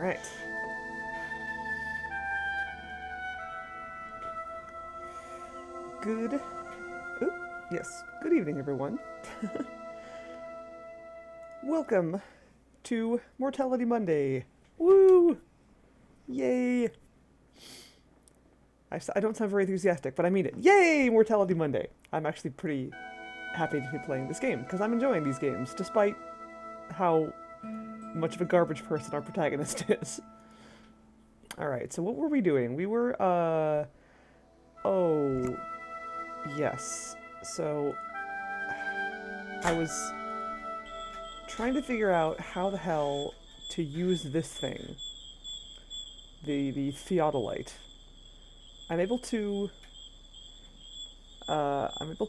Alright. Good... Oop, yes. Good evening, everyone. Welcome to Mortality Monday. Woo! Yay! I don't sound very enthusiastic, but I mean it. Yay! Mortality Monday. I'm actually pretty happy to be playing this game, because I'm enjoying these games, despite how much of a garbage person our protagonist is. Alright, so what were we doing? We were, oh... Yes. So... I was trying to figure out how the hell to use this thing. The theodolite. I'm able to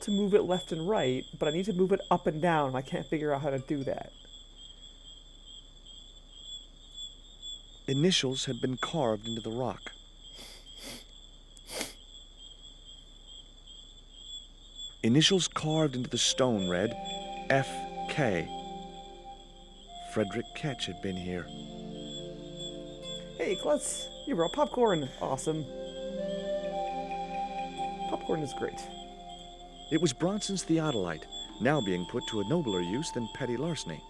move it left and right, but I need to move it up and down, and I can't figure out how to do that. Initials had been carved into the rock. Initials carved into the stone read F.K. Frederick Ketch had been here. Hey, Klutz! You brought popcorn! Awesome. Popcorn is great. It was Bronson's theodolite, now being put to a nobler use than petty larceny.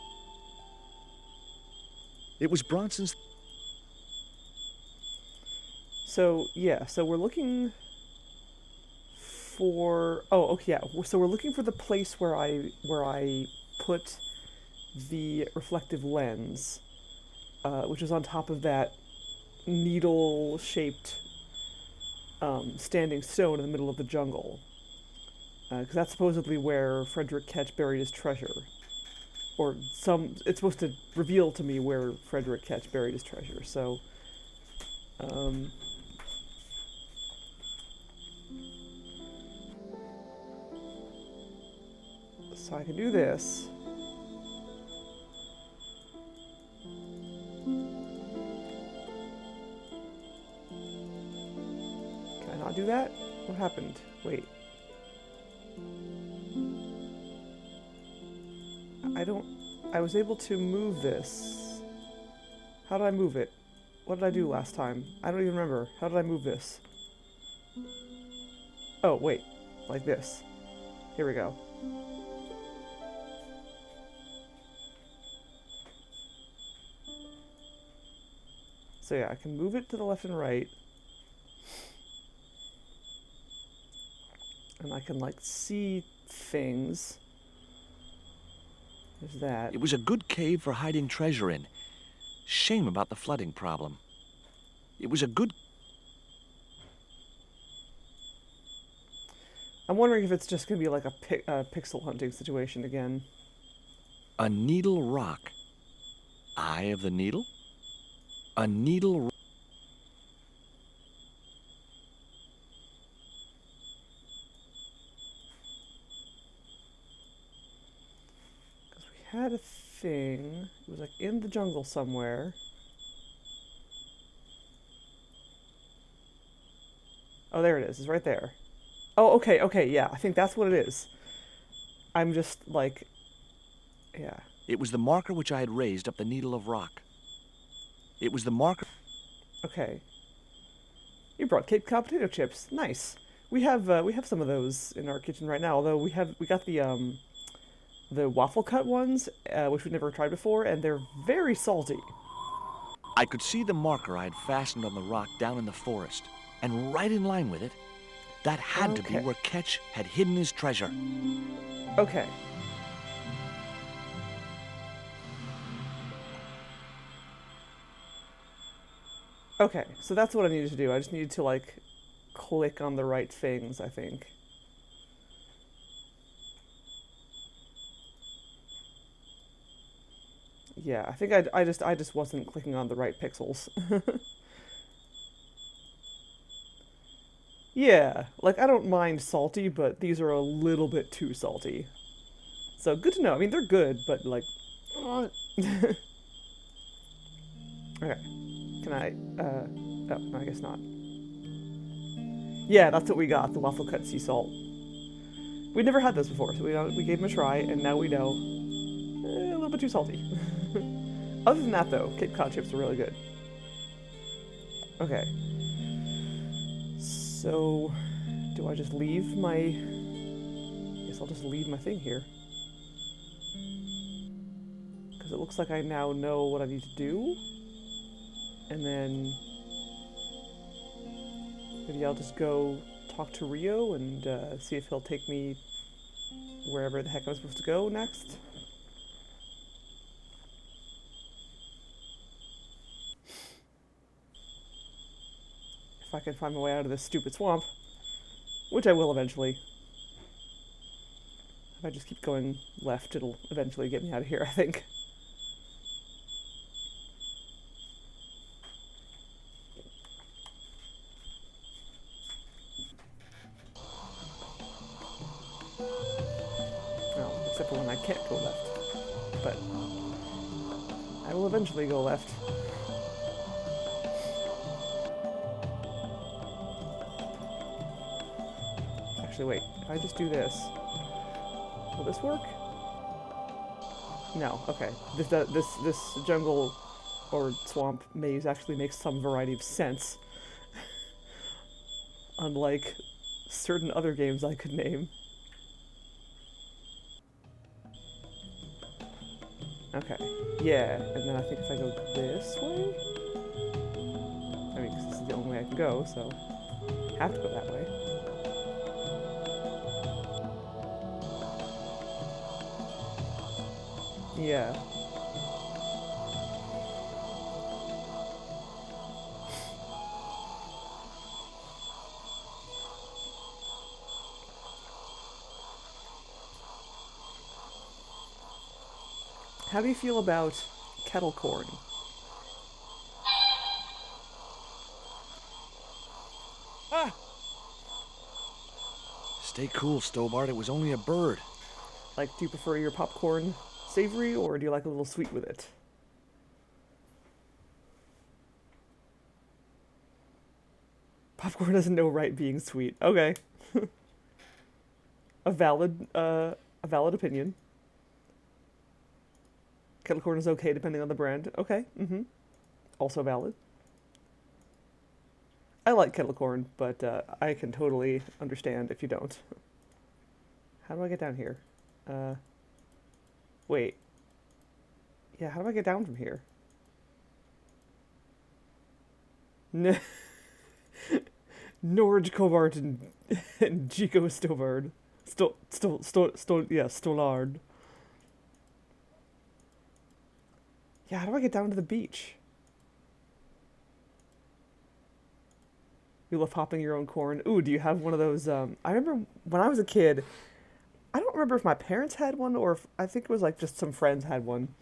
It was Bronson's... So, yeah, so we're looking for... Oh, okay, yeah. So we're looking for the place where I put the reflective lens, which is on top of that needle-shaped standing stone in the middle of the jungle. Because that's supposedly where Frederick Ketch buried his treasure. Or it's supposed to reveal to me where Frederick Ketch buried his treasure, so... So I can do this. Can I not do that? What happened? Wait. I was able to move this. How did I move it? What did I do last time? I don't even remember. How did I move this? Oh, wait. Like this. Here we go. So yeah, I can move it to the left and right. And I can, like, see things. There's that. It was a good cave for hiding treasure in. Shame about the flooding problem. It was a good... I'm wondering if it's just going to be like a pixel hunting situation again. A needle rock. Eye of the needle? A needle... Because we had a thing. It was like in the jungle somewhere. Oh, there it is. It's right there. Oh, okay, okay, yeah. I think that's what it is. I'm just like... Yeah. It was the marker which I had raised up the needle of rock. It was the marker... Okay. You brought Cape Cod potato chips. Nice. We have some of those in our kitchen right now. Although we got the waffle cut ones, which we've never tried before, and they're very salty. I could see the marker I had fastened on the rock down in the forest, and right in line with it, that had to be where Ketch had hidden his treasure. Okay. Okay, so that's what I needed to do. I just needed to, like, click on the right things, I think. Yeah, I think I just wasn't clicking on the right pixels. Yeah, like, I don't mind salty, but these are a little bit too salty. So, good to know. I mean, they're good, but, like... Okay. Can I, oh, no, I guess not. Yeah, that's what we got, the waffle cut sea salt. We'd never had those before, so we gave them a try, and now we know. A little bit too salty. Other than that, though, Cape Cod chips are really good. Okay. So, do I just leave my... Guess I'll just leave my thing here. Because it looks like I now know what I need to do. And then... maybe I'll just go talk to Rio and see if he'll take me wherever the heck I'm supposed to go next. If I can find my way out of this stupid swamp. Which I will eventually. If I just keep going left, it'll eventually get me out of here, I think. Well, except for when I can't go left. But I will eventually go left. Actually, wait. If I just do this, will this work? No. Okay. This jungle or swamp maze actually makes some variety of sense. Unlike certain other games I could name. Okay. Yeah, and then I think if I go this way? I mean, 'cause this is the only way I can go, so I have to go that way. Yeah. How do you feel about kettle corn? Ah! Stay cool, Stobart. It was only a bird. Like, do you prefer your popcorn savory, or do you like a little sweet with it? Popcorn has no right being sweet. Okay. a valid opinion. Kettle corn is okay depending on the brand. Okay. Also valid. I like kettle corn, but I can totally understand if you don't. How do I get down here? Wait. Yeah, how do I get down from here? Norge Covart and Chico Stovard. Stolard. Yeah, how do I get down to the beach? You love hopping your own corn. Ooh, do you have one of those? I remember when I was a kid, I don't remember if my parents had one or if I think it was like just some friends had one.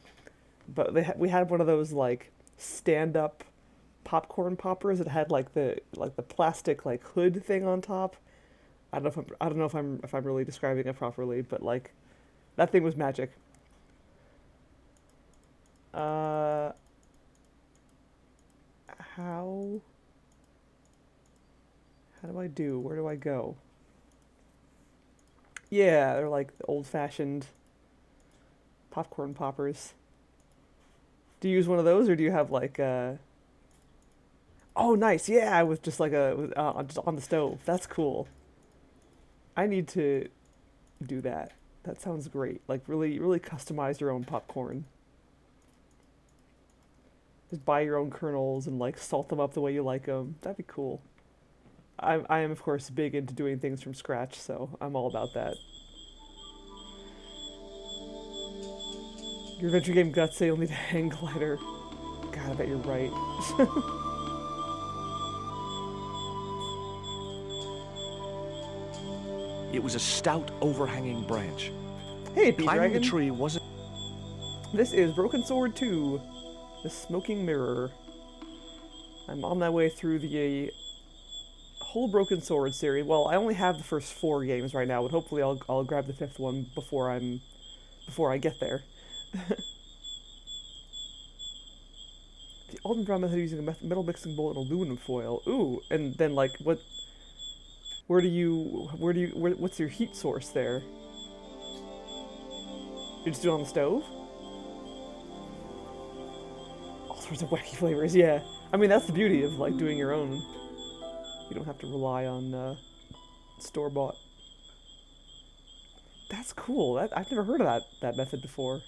But we had one of those like stand-up popcorn poppers that had like the plastic like hood thing on top. I don't know if I'm really describing it properly, but like that thing was magic. How do I do? Where do I go? Yeah, they're like old-fashioned popcorn poppers. Do you use one of those, or do you have like Oh, nice. Yeah, with just like just on the stove. That's cool. I need to do that. That sounds great. Like really, really customize your own popcorn. Just buy your own kernels and like salt them up the way you like them. That'd be cool. I am of course big into doing things from scratch, so I'm all about that. Your adventure game guts say you'll need a hang glider. God, I bet you're right. It was a stout, overhanging branch. Hey, Climbing the P-Dragon. tree wasn't... This is Broken Sword 2, The Smoking Mirror. I'm on my way through the whole Broken Sword series. Well, I only have the first 4 games right now, but hopefully I'll grab the 5th one before I get there. The Alden Brown method using a metal mixing bowl and aluminum foil. Ooh, and then like what's your heat source there? You just do it on the stove? All sorts sorts of wacky flavors. Yeah, I mean that's the beauty of like doing your own. You don't have to rely on store bought. That's cool. I've never heard of that method before.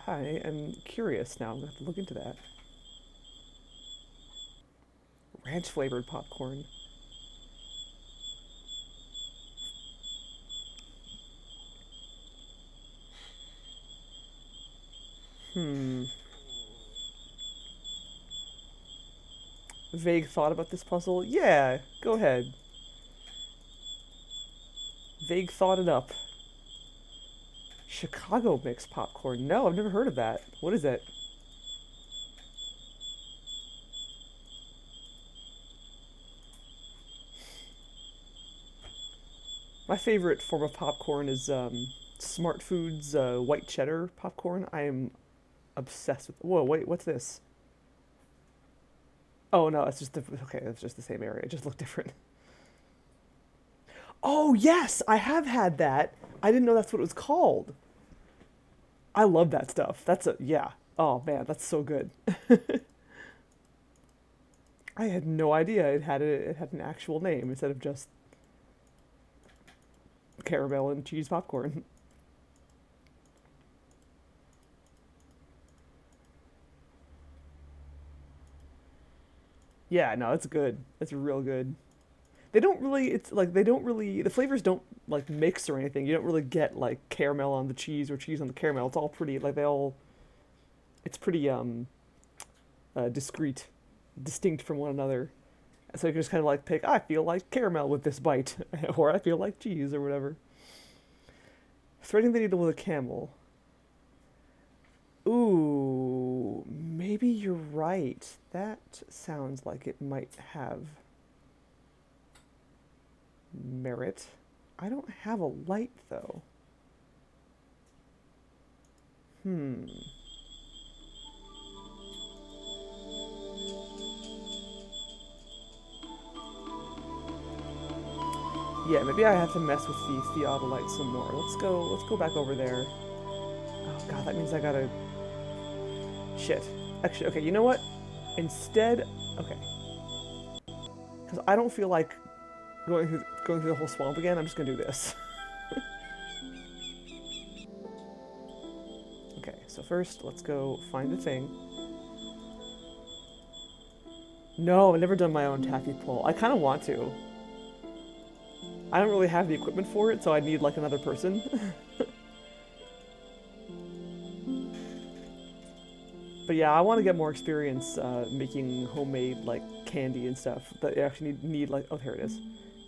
I am curious now. I'm gonna have to look into that. Ranch flavored popcorn. Vague thought about this puzzle? Yeah, go ahead. Vague thought it up. Chicago mix popcorn. No, I've never heard of that. What is it? My favorite form of popcorn is Smart Foods white cheddar popcorn. I am obsessed with. Whoa, wait, what's this? Oh no, it's just okay. It's just the same area. It just looked different. Oh yes, I have had that. I didn't know that's what it was called. I love that stuff. That's a yeah. Oh man, that's so good. I had no idea it had an actual name instead of just caramel and cheese popcorn. Yeah, no, it's good. It's real good. They don't really it's like they don't really the flavors don't like mix or anything. You don't really get like caramel on the cheese or cheese on the caramel. It's all pretty like they all it's pretty discrete, distinct from one another. So you can just kind of like pick, I feel like caramel with this bite, or I feel like cheese or whatever. Threading the needle with a camel. Ooh, maybe you're right. That sounds like it might have merit. I don't have a light though. Hmm. Yeah, maybe I have to mess with the theodolite some more. Let's go back over there. Oh god, that means I gotta shit. Actually, okay, you know what? Instead, okay. Because I don't feel like going through the whole swamp again, I'm just gonna do this. Okay, so first, let's go find the thing. No, I've never done my own taffy pull. I kind of want to. I don't really have the equipment for it, so I need like another person. But yeah, I want to get more experience making homemade like candy and stuff that you actually need like, oh, here it is.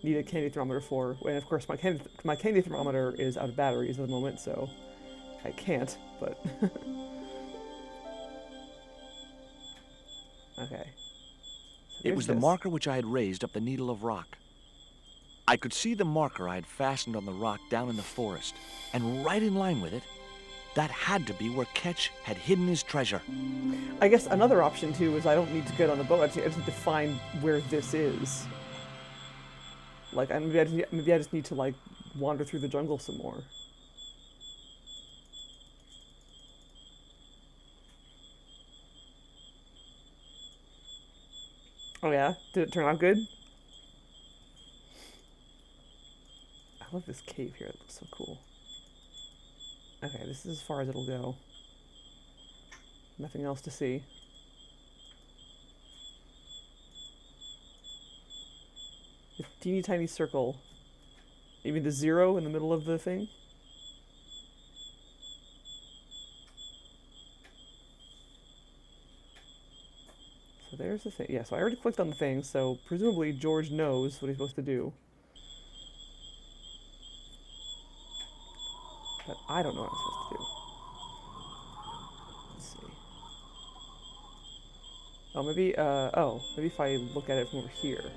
Need a candy thermometer for, and of course my candy thermometer is out of batteries at the moment, so I can't, but okay. So It was the marker which I had raised up the needle of rock. I could see the marker I had fastened on the rock down in the forest, and right in line with it, that had to be where Ketch had hidden his treasure. I guess another option too is I don't need to get on the boat. I just need to find where this is. Like, maybe I just need to like wander through the jungle some more. Oh yeah, did it turn out good? I love this cave here. It looks so cool. Okay, this is as far as it'll go. Nothing else to see. A teeny tiny circle. You mean the 0 in the middle of the thing? So there's the thing. Yeah, so I already clicked on the thing, so presumably George knows what he's supposed to do. But I don't know what I'm supposed to do. Let's see. Oh, maybe if I look at it from over here.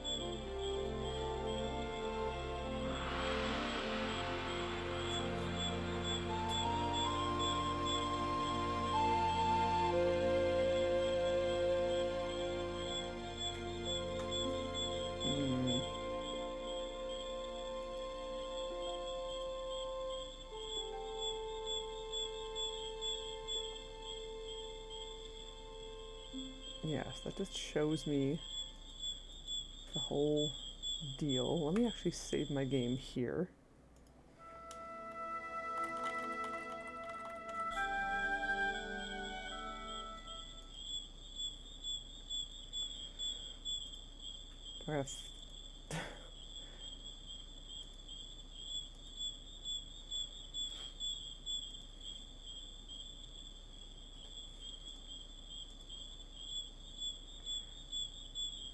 Yes, that just shows me the whole deal. Let me actually save my game here. I have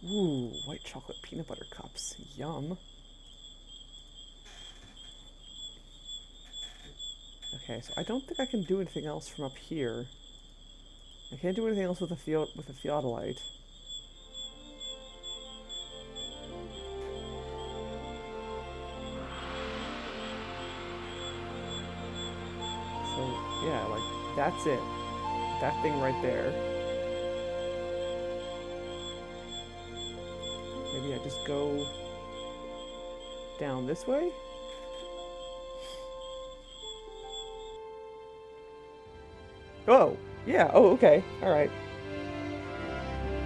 Ooh, white chocolate peanut butter cups. Yum. Okay, so I don't think I can do anything else from up here. I can't do anything else with a theodolite. So yeah, like that's it. That thing right there. Maybe I just go down this way? Oh, yeah, oh, okay, alright.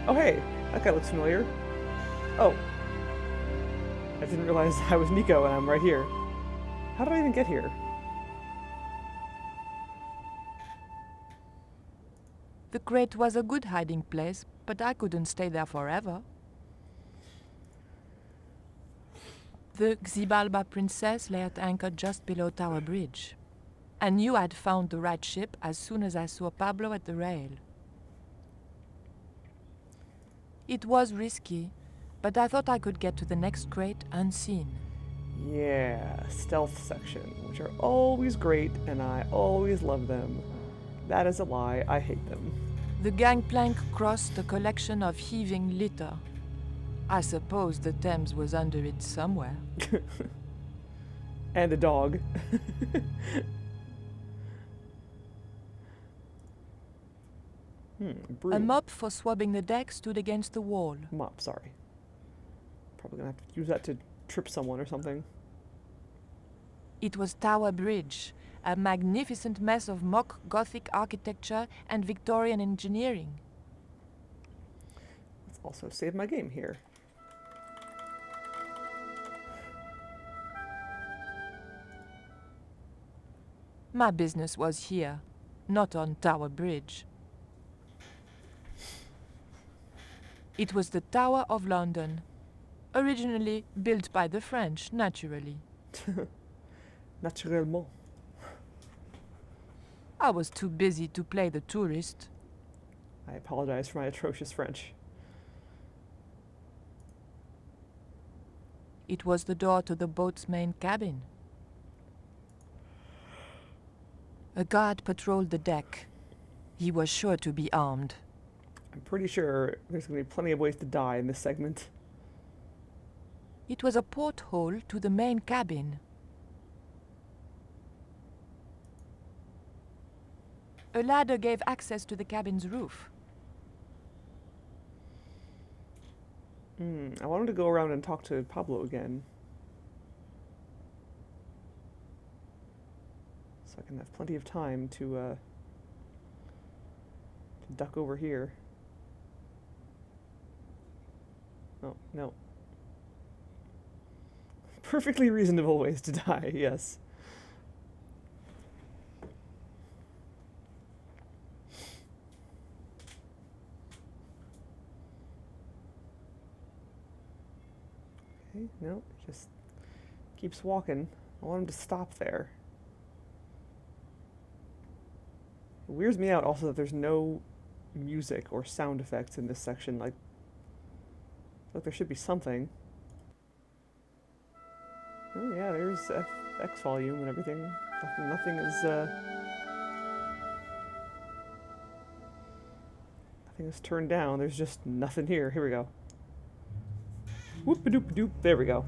Oh, hey, that guy looks familiar. Oh. I didn't realize I was Nico and I'm right here. How did I even get here? The crate was a good hiding place, but I couldn't stay there forever. The Xibalba princess lay at anchor just below Tower Bridge. I knew I'd found the right ship as soon as I saw Pablo at the rail. It was risky, but I thought I could get to the next crate unseen. Yeah, stealth section, which are always great, and I always love them. That is a lie, I hate them. The gangplank crossed a collection of heaving litter. I suppose the Thames was under it somewhere. And a dog. A Broom. mop for swabbing the deck stood against the wall. Mop, sorry. Probably gonna have to use that to trip someone or something. It was Tower Bridge, a magnificent mess of mock Gothic architecture and Victorian engineering. Let's also save my game here. My business was here, not on Tower Bridge. It was the Tower of London, originally built by the French, naturally. Naturellement. I was too busy to play the tourist. I apologize for my atrocious French. It was the door to the boat's main cabin. A guard patrolled the deck. He was sure to be armed. I'm pretty sure there's going to be plenty of ways to die in this segment. It was a porthole to the main cabin. A ladder gave access to the cabin's roof. I wanted to go around and talk to Pablo again. So I can have plenty of time to duck over here. Oh, no. Perfectly reasonable ways to die, yes. Okay, no, just keeps walking. I want him to stop there. It weirds me out also that there's no music or sound effects in this section. Like there should be something. Oh yeah, there's X volume and everything. Nothing is nothing is turned down. There's just nothing here. Here we go. Whoop-a-doop-a-doop. There we go.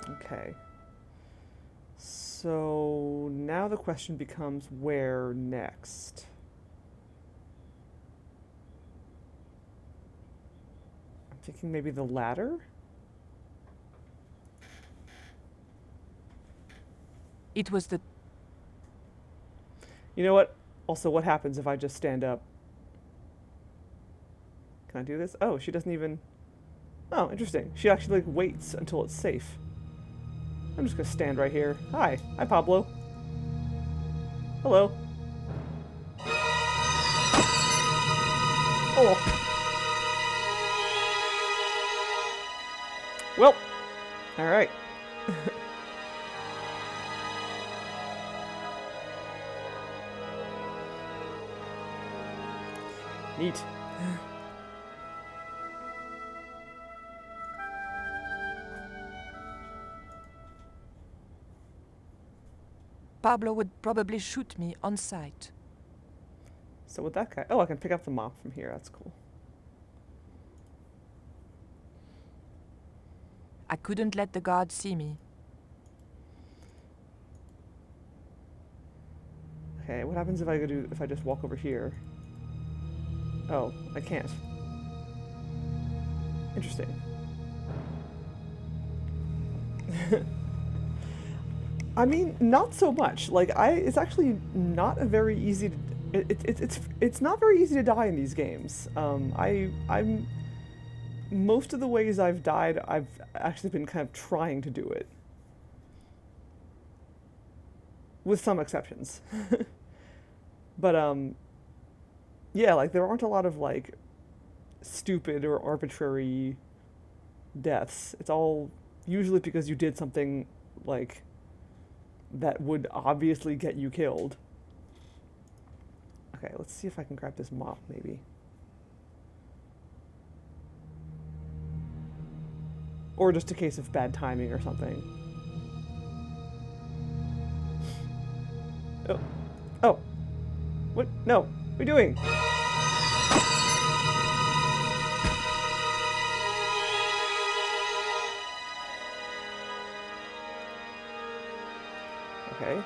Okay. So now the question becomes where next? I'm thinking maybe the ladder? It was the... You know what? Also, what happens if I just stand up? Can I do this? Oh, she doesn't even... Oh, interesting. She actually, like, waits until it's safe. I'm just gonna stand right here. Hi. Hi, Pablo. Hello. Oh. Well. Alright. Neat. Pablo would probably shoot me on sight. So with that guy... Oh, I can pick up the mop from here. That's cool. I couldn't let the guards see me. Okay, what happens if I just walk over here? Oh, I can't. Interesting. I mean, not so much. Like, it's actually not a very easy to... It's not very easy to die in these games. I'm... Most of the ways I've died, I've actually been kind of trying to do it. With some exceptions. But, yeah, like, there aren't a lot of, like, stupid or arbitrary deaths. It's all usually because you did something, like, that would obviously get you killed. Okay, let's see if I can grab this mop, maybe. Or just a case of bad timing or something. Oh. Oh. What? No. What are you doing? Okay.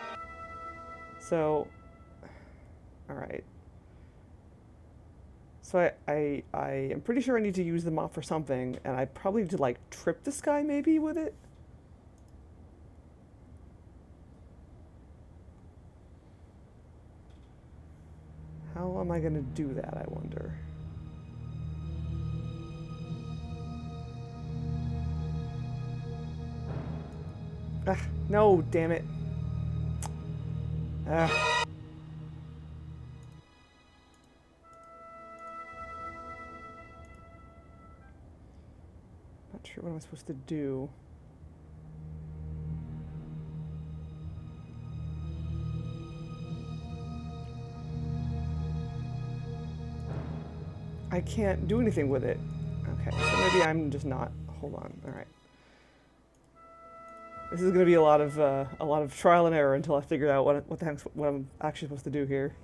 So, alright. So I am pretty sure I need to use the mop for something, and I probably need to, like, trip this guy maybe with it? How am I gonna do that, I wonder? Ah, no, damn it. Ah. Not sure what I'm supposed to do. I can't do anything with it. Okay, so maybe I'm just not. Hold on. All right. This is going to be a lot of trial and error until I figure out what I'm actually supposed to do here.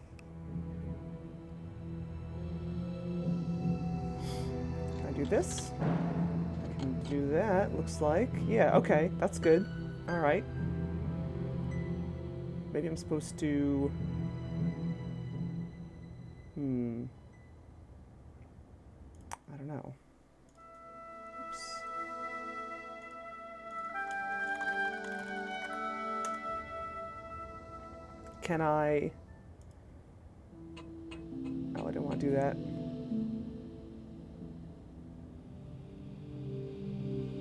Can I do this? I can do that. Looks like. Yeah. Okay. That's good. All right. Maybe I'm supposed to. I don't know. Oops. Can I... Oh, I didn't want to do that.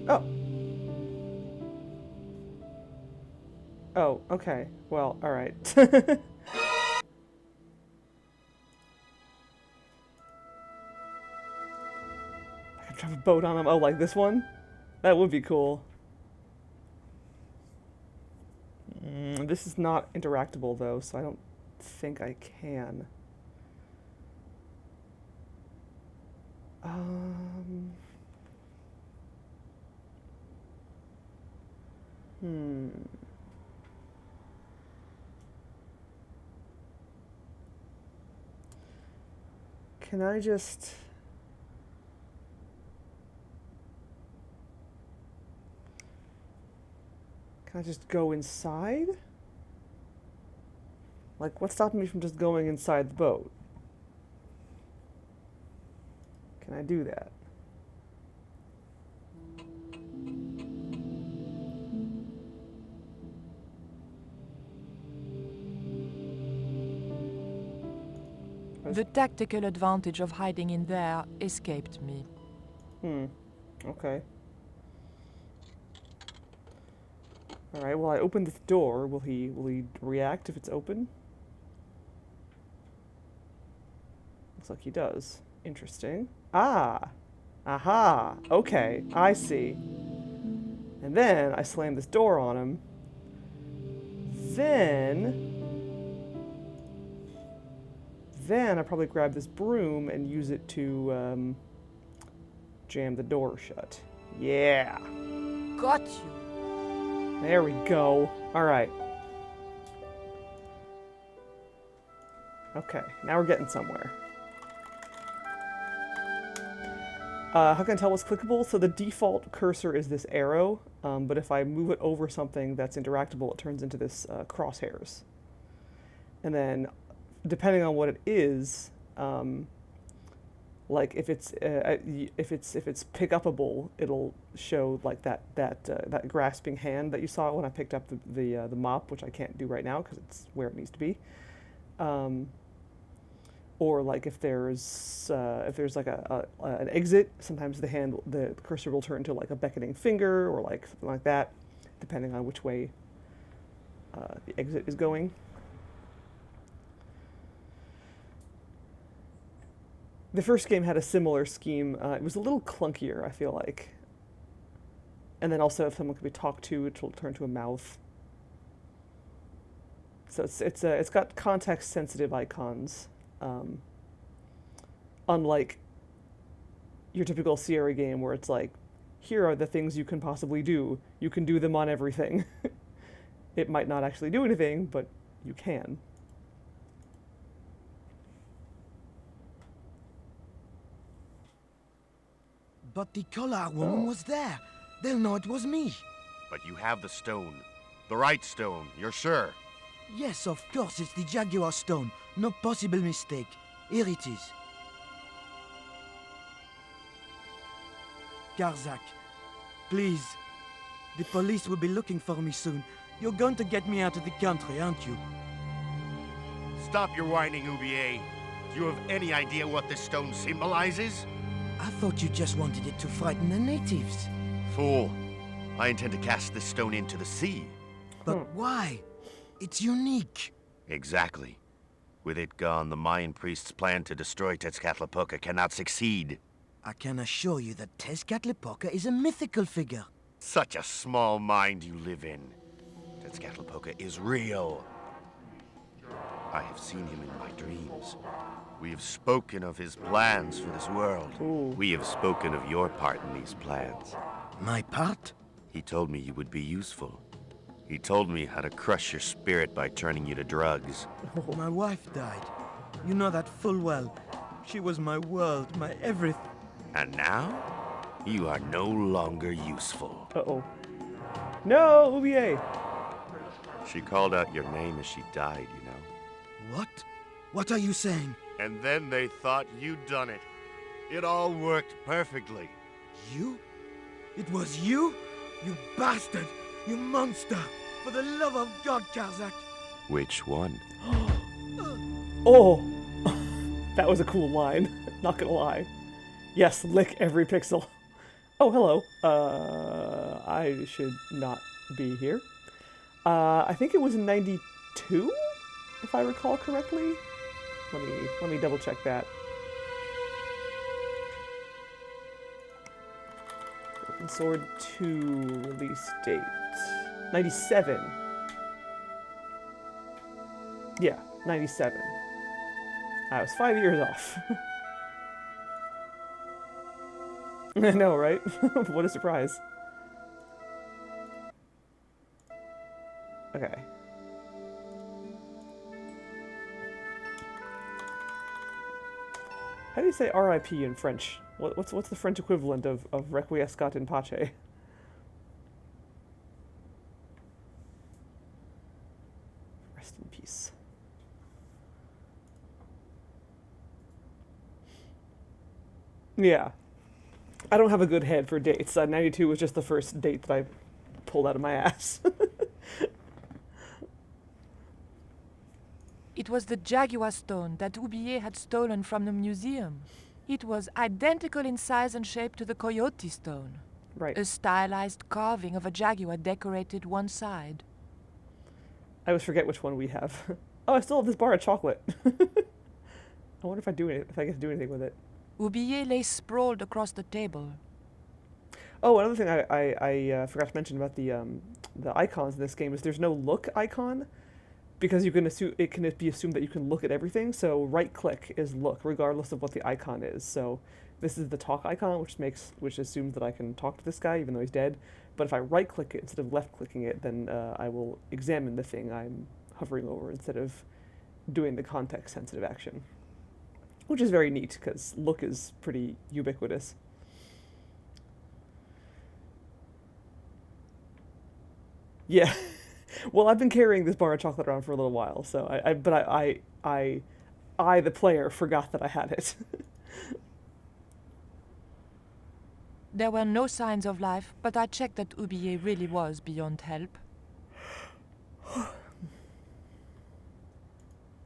Oh! Oh, okay. Well, alright. I can drive a boat on them. Oh, like this one? That would be cool. This is not interactable, though, so I don't think I can. Can I just... Can I just go inside? Like, what's stopping me from just going inside the boat? Can I do that? The tactical advantage of hiding in there escaped me. Okay. Alright, well I opened this door. Will he react if it's open? Looks like he does. Interesting. Ah! Aha! Okay, I see. And then I slam this door on him. Then I probably grab this broom and use it to jam the door shut. Yeah! Got you! There we go. Alright. Okay, now we're getting somewhere. How can I tell what's clickable? So the default cursor is this arrow, but if I move it over something that's interactable, it turns into this crosshairs. And then, depending on what it is, like if it's pick upable, it'll show like that grasping hand that you saw when I picked up the mop, which I can't do right now because it's where it needs to be. Or like if there's like an exit, sometimes the cursor will turn to like a beckoning finger or like something like that, depending on which way the exit is going. The first game had a similar scheme. It was a little clunkier, I feel like. And then also, if someone could be talked to, it will turn to a mouth. So it's got context-sensitive icons. Unlike your typical Sierra game where it's like, here are the things you can possibly do. You can do them on everything. It might not actually do anything, but you can. But the Collard woman was there. They'll know it was me. But you have the stone. The right stone, you're sure? Yes, of course, it's the Jaguar stone. No possible mistake. Here it is. Karzak, please. The police will be looking for me soon. You're going to get me out of the country, aren't you? Stop your whining, Ubier. Do you have any idea what this stone symbolizes? I thought you just wanted it to frighten the natives. Fool. I intend to cast this stone into the sea. But why? It's unique. Exactly. With it gone, the Mayan priest's plan to destroy Tezcatlipoca cannot succeed. I can assure you that Tezcatlipoca is a mythical figure. Such a small mind you live in. Tezcatlipoca is real. I have seen him in my dreams. We have spoken of his plans for this world. Ooh. We have spoken of your part in these plans. My part? He told me you would be useful. He told me how to crush your spirit by turning you to drugs. My wife died. You know that full well. She was my world, my everything. And now, you are no longer useful. Uh-oh. No, Ubier! She called out your name as she died, you know. What? What are you saying? And then they thought you'd done it. It all worked perfectly. You? It was you? You bastard! You monster! For the love of God, Karzak! Which one? Oh! That was a cool line. Not gonna lie. Yes, lick every pixel. Oh, hello. I should not be here. I think it was in 92, if I recall correctly. Let me double check that. Broken Sword 2 release date. 97. Yeah, 97. I was 5 years off. I know, right? What a surprise. Okay. How do you say RIP in French? What's the French equivalent of Requiescat in Pace? Rest in peace. Yeah. I don't have a good head for dates. 92 was just the first date that I pulled out of my ass. It It was the jaguar stone that Oublier had stolen from the museum. It was identical in size and shape to the coyote stone. Right. A stylized carving of a jaguar decorated one side. I always forget which one we have. Oh, I still have this bar of chocolate. I wonder if I get to do anything with it. Oublier lay sprawled across the table. Oh, another thing I forgot to mention about the icons in this game is there's no look icon, because you can assume it can be assumed that you can look at everything. So right click is look, regardless of what the icon is. So this is the talk icon, which assumes that I can talk to this guy even though he's dead. But if I right click it instead of left clicking it, then I will examine the thing I'm hovering over instead of doing the context sensitive action, which is very neat because look is pretty ubiquitous. Yeah. Well, I've been carrying this bar of chocolate around for a little while, so I, the player, forgot that I had it. There were no signs of life, but I checked that Oublier really was beyond help.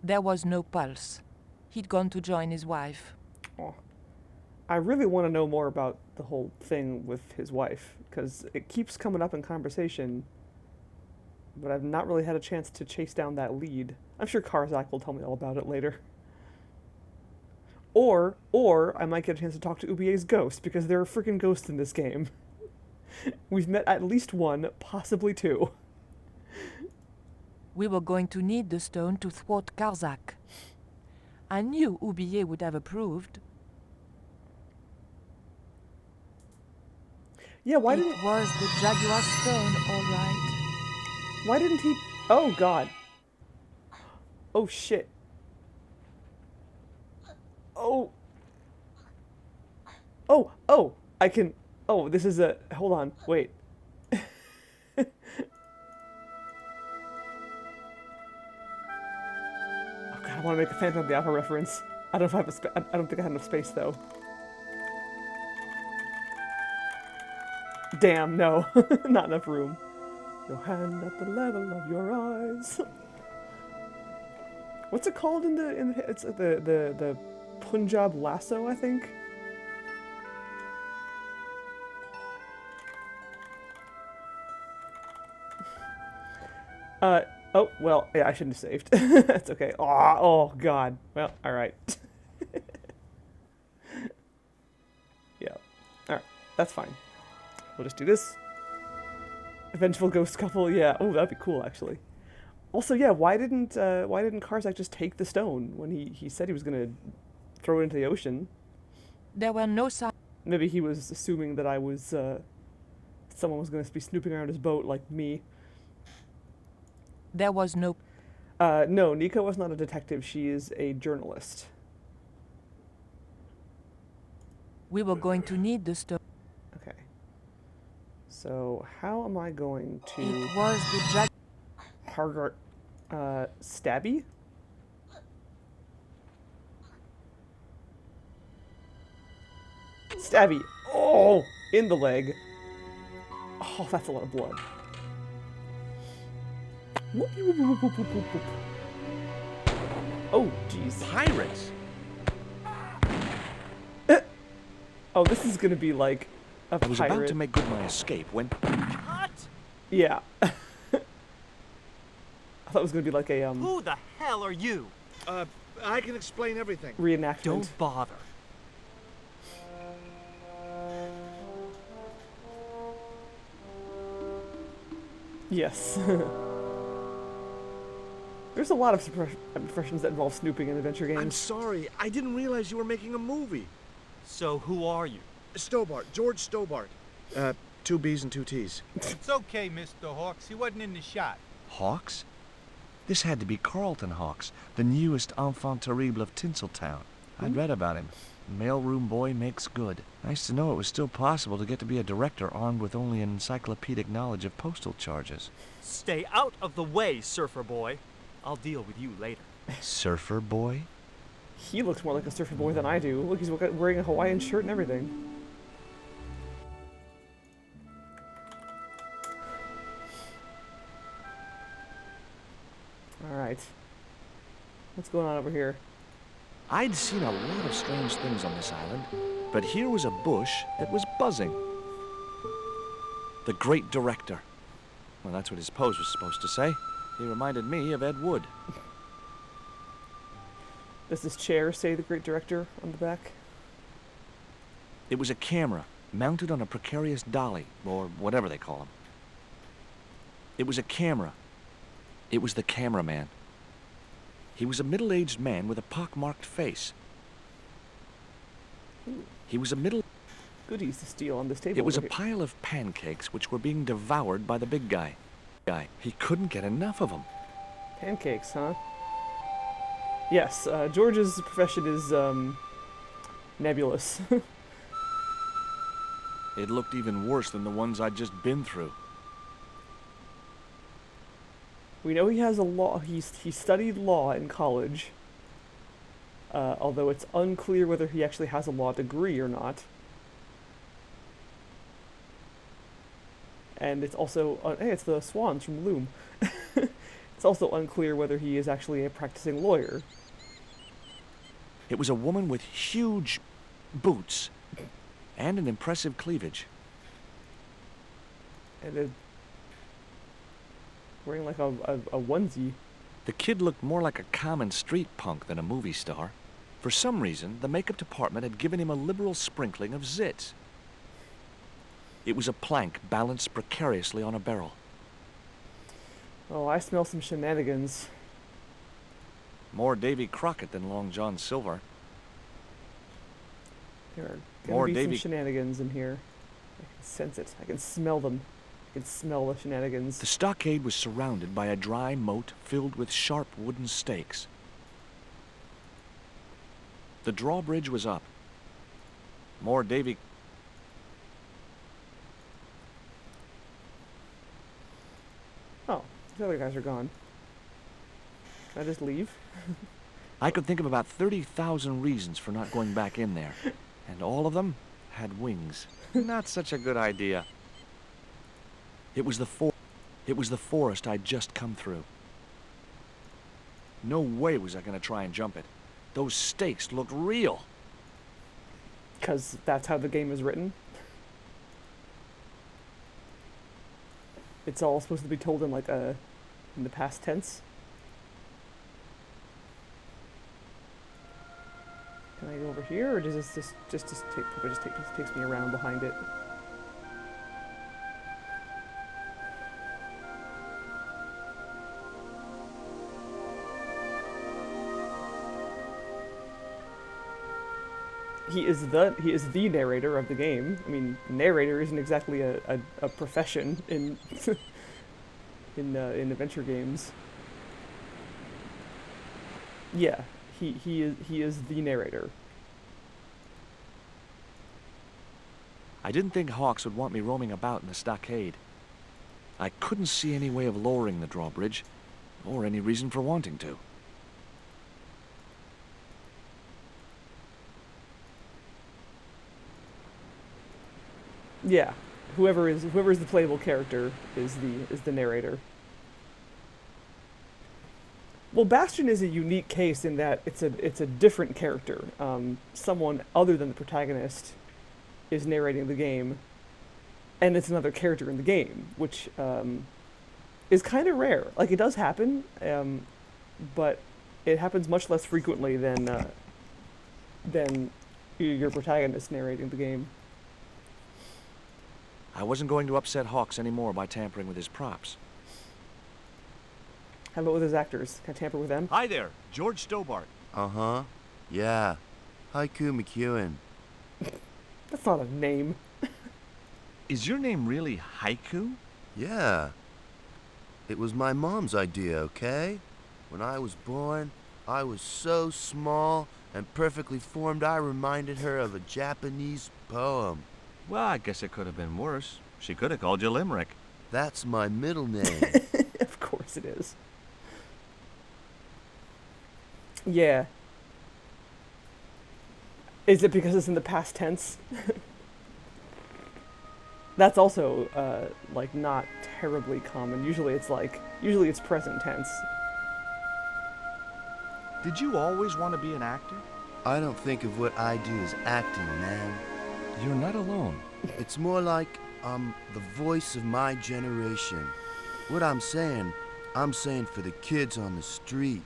There was no pulse. He'd gone to join his wife. Oh. I really want to know more about the whole thing with his wife, because it keeps coming up in conversation, but I've not really had a chance to chase down that lead. I'm sure Karzak will tell me all about it later. Or I might get a chance to talk to Oubier's ghost, because there are freaking ghosts in this game. We've met at least one, possibly two. We were going to need the stone to thwart Karzak. I knew Oublier would have approved. Yeah, why It didn't... was the jaguar stone, all right. Why didn't he... Oh, God. Oh, shit. Oh. Oh, I can... Oh, this is a... Hold on, wait. Oh, God, I want to make a Phantom of the Opera reference. I don't know if I have I don't think I have enough space, though. Damn, no. Not enough room. Your hand at the level of your eyes. What's it called in the it's the Punjab lasso, I think? Oh, well, yeah, I shouldn't have saved. That's okay. Oh, God. Well, alright. Yeah. Alright, that's fine. We'll just do this. Vengeful ghost couple, yeah. Oh, that'd be cool, actually. Also, yeah, why didn't Karzak just take the stone when he said he was gonna throw it into the ocean? There were no signs. Maybe he was assuming that I was, someone was gonna be snooping around his boat like me. There was no. No, Nika was not a detective. She is a journalist. We were going to need the stone. Okay. So, how am I going to... It was the jaguar. Hargart, Stabby? Stabby! Oh! In the leg. Oh, that's a lot of blood. Whoop, whoop, whoop, whoop, whoop, whoop. Oh, jeez. Pirates! Oh, this is gonna be like a I was pirate. about to make good my escape when... What? Yeah. I thought it was gonna be like a Who the hell are you? I can explain everything. reenactment. Don't bother. Yes. There's a lot of professions that involve snooping in adventure games. I'm sorry. I didn't realize you were making a movie. So who are you? Stobart. George Stobart. 2 B's and 2 T's. It's okay, Mr. Hawks. He wasn't in the shot. Hawks? This had to be Carlton Hawks, the newest enfant terrible of Tinseltown. I'd read about him. Mailroom boy makes good. Nice to know it was still possible to get to be a director armed with only an encyclopedic knowledge of postal charges. Stay out of the way, surfer boy. I'll deal with you later. Surfer boy? He looks more like a surfer boy than I do. Look, he's wearing a Hawaiian shirt and everything. Alright. What's going on over here? I'd seen a lot of strange things on this island, but here was a bush that was buzzing. The Great Director. Well, that's what his pose was supposed to say. He reminded me of Ed Wood. Does this chair say the Great Director on the back? It was a camera mounted on a precarious dolly, or whatever they call them. It was a camera. It was the cameraman. He was a middle-aged man with a pock-marked face. He was a middle... Goodies to steal on this table. It was a over here. pile of pancakes which were being devoured by the big guy. He couldn't get enough of them. Pancakes, huh? Yes, George's profession is, nebulous. It looked even worse than the ones I'd just been through. We know he has a law. He studied law in college. Although it's unclear whether he actually has a law degree or not. And it's also hey, it's the swans from Loom. It's also unclear whether he is actually a practicing lawyer. It was a woman with huge boots and an impressive cleavage. And wearing like a onesie. The kid looked more like a common street punk than a movie star. For some reason, the makeup department had given him a liberal sprinkling of zits. It was a plank balanced precariously on a barrel. Oh, I smell some shenanigans. More Davy Crockett than Long John Silver. There are More gonna be some Davy- shenanigans in here. I can sense it. I can smell them. I can smell the shenanigans. The stockade was surrounded by a dry moat filled with sharp wooden stakes. The drawbridge was up. More Davy... Oh, the other guys are gone. Can I just leave? I could think of about 30,000 reasons for not going back in there. And all of them had wings. Not such a good idea. It was the forest I'd just come through. No way was I going to try and jump it. Those stakes looked real. Because that's how the game is written. It's all supposed to be told in like in the past tense. Can I go over here, or does this just takes me around behind it? He is the narrator of the game. I mean, narrator isn't exactly a profession in in adventure games. Yeah, he is the narrator. I didn't think Hawks would want me roaming about in the stockade. I couldn't see any way of lowering the drawbridge, or any reason for wanting to. Yeah, whoever is the playable character is the narrator. Well, Bastion is a unique case in that it's a different character. Someone other than the protagonist is narrating the game, and it's another character in the game, which is kind of rare. Like, it does happen, but it happens much less frequently than your protagonist narrating the game. I wasn't going to upset Hawks anymore by tampering with his props. How about with his actors? Can I tamper with them? Hi there, George Stobart. Uh-huh. Yeah. Haiku McEwen. That's not a name. Is your name really Haiku? Yeah. It was my mom's idea, okay? When I was born, I was so small and perfectly formed I reminded her of a Japanese poem. Well, I guess it could have been worse. She could have called you Limerick. That's my middle name. Of course it is. Yeah. Is it because it's in the past tense? That's also, like, not terribly common. Usually it's present tense. Did you always want to be an actor? I don't think of what I do as acting, man. You're not alone. It's more like I'm the voice of my generation. What I'm saying for the kids on the street.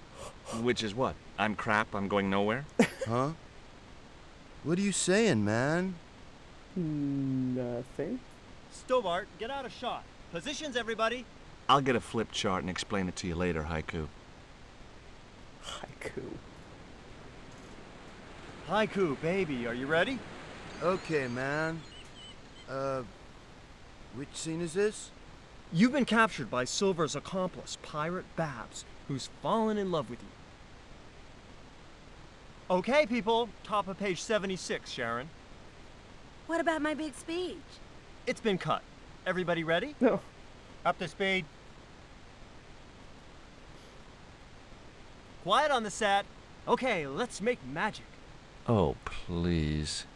Which is what? I'm crap, I'm going nowhere? Huh? What are you saying, man? Nothing. Stobart, get out of shot. Positions, everybody. I'll get a flip chart and explain it to you later, Haiku. Haiku. Haiku, baby, are you ready? Okay, man. Which scene is this? You've been captured by Silver's accomplice, Pirate Babs, who's fallen in love with you. Okay, people, top of page 76, Sharon. What about my big speech? It's been cut. Everybody ready? No. Up to speed. Quiet on the set. Okay, let's make magic. Oh, please.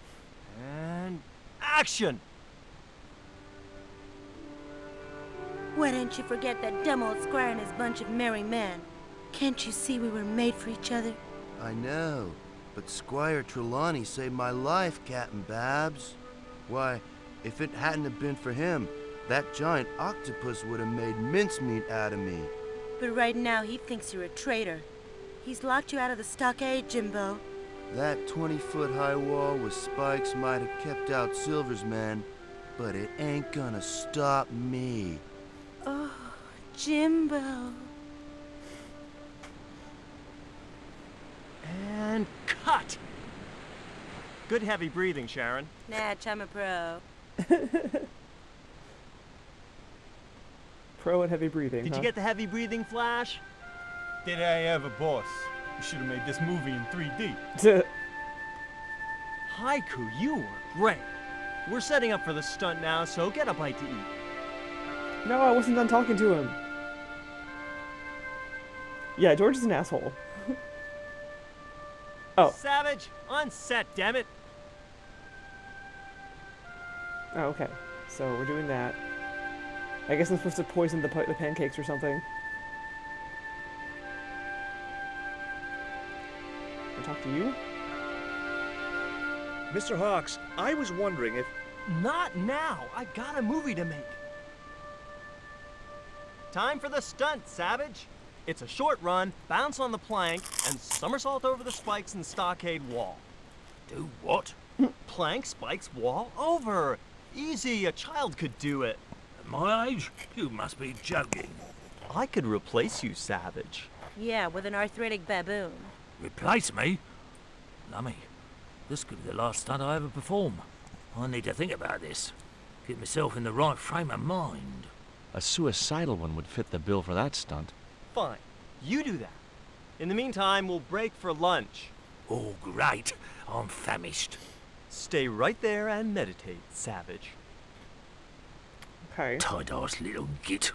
And action! Why don't you forget that dumb old squire and his bunch of merry men? Can't you see we were made for each other? I know, but Squire Trelawney saved my life, Captain Babs. Why, if it hadn't have been for him, that giant octopus would have made mincemeat out of me. But right now he thinks you're a traitor. He's locked you out of the stockade, Jimbo. That 20-foot high wall with spikes might have kept out Silver's men, but it ain't gonna stop me. Oh, Jimbo. And cut! Good heavy breathing, Sharon. Natch, I'm a pro. Pro and heavy breathing. Did you get the heavy breathing, Flash? Did I ever, boss? We should have made this movie in 3D. get? Haiku, you were great. We're setting up for the stunt now, so get a bite to eat. No, I wasn't done talking to him. Yeah, George is an asshole. Oh. Savage, on set, damn it. Oh, okay. So we're doing that. I guess I'm supposed to poison the pancakes or something. Can I talk to you? Mr. Hawks, I was wondering if... Not now. I got a movie to make. Time for the stunt, Savage. It's a short run, bounce on the plank, and somersault over the spikes and stockade wall. Do what? Plank, spikes, wall, over. Easy, a child could do it. At my age? You must be joking. I could replace you, Savage. Yeah, with an arthritic baboon. Replace me? Lummy, this could be the last stunt I ever perform. I need to think about this. Get myself in the right frame of mind. A suicidal one would fit the bill for that stunt. Fine, you do that. In the meantime, we'll break for lunch. Oh, great. I'm famished. Stay right there and meditate, Savage. Okay. Tight-ass little git.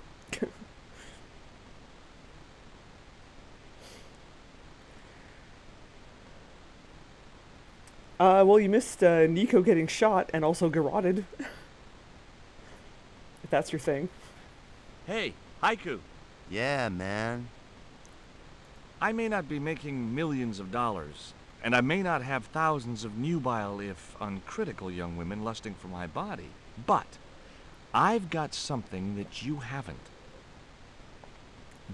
Well, you missed Nico getting shot and also garroted. If that's your thing. Hey, Haiku. Yeah, man. I may not be making millions of dollars, and I may not have thousands of nubile, if uncritical, young women lusting for my body, but I've got something that you haven't.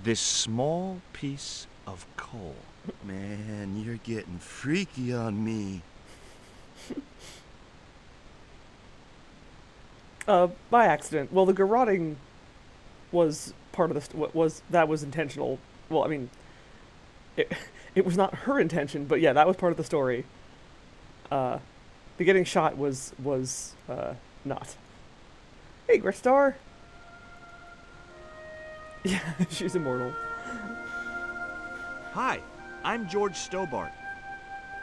This small piece of coal. Man, you're getting freaky on me. By accident. Well, the garroting was part of the that was intentional. Well, I mean, it was not her intention, but yeah, that was part of the story. The getting shot was not. Hey, Grit Star. Yeah, she's immortal. Hi, I'm George Stobart.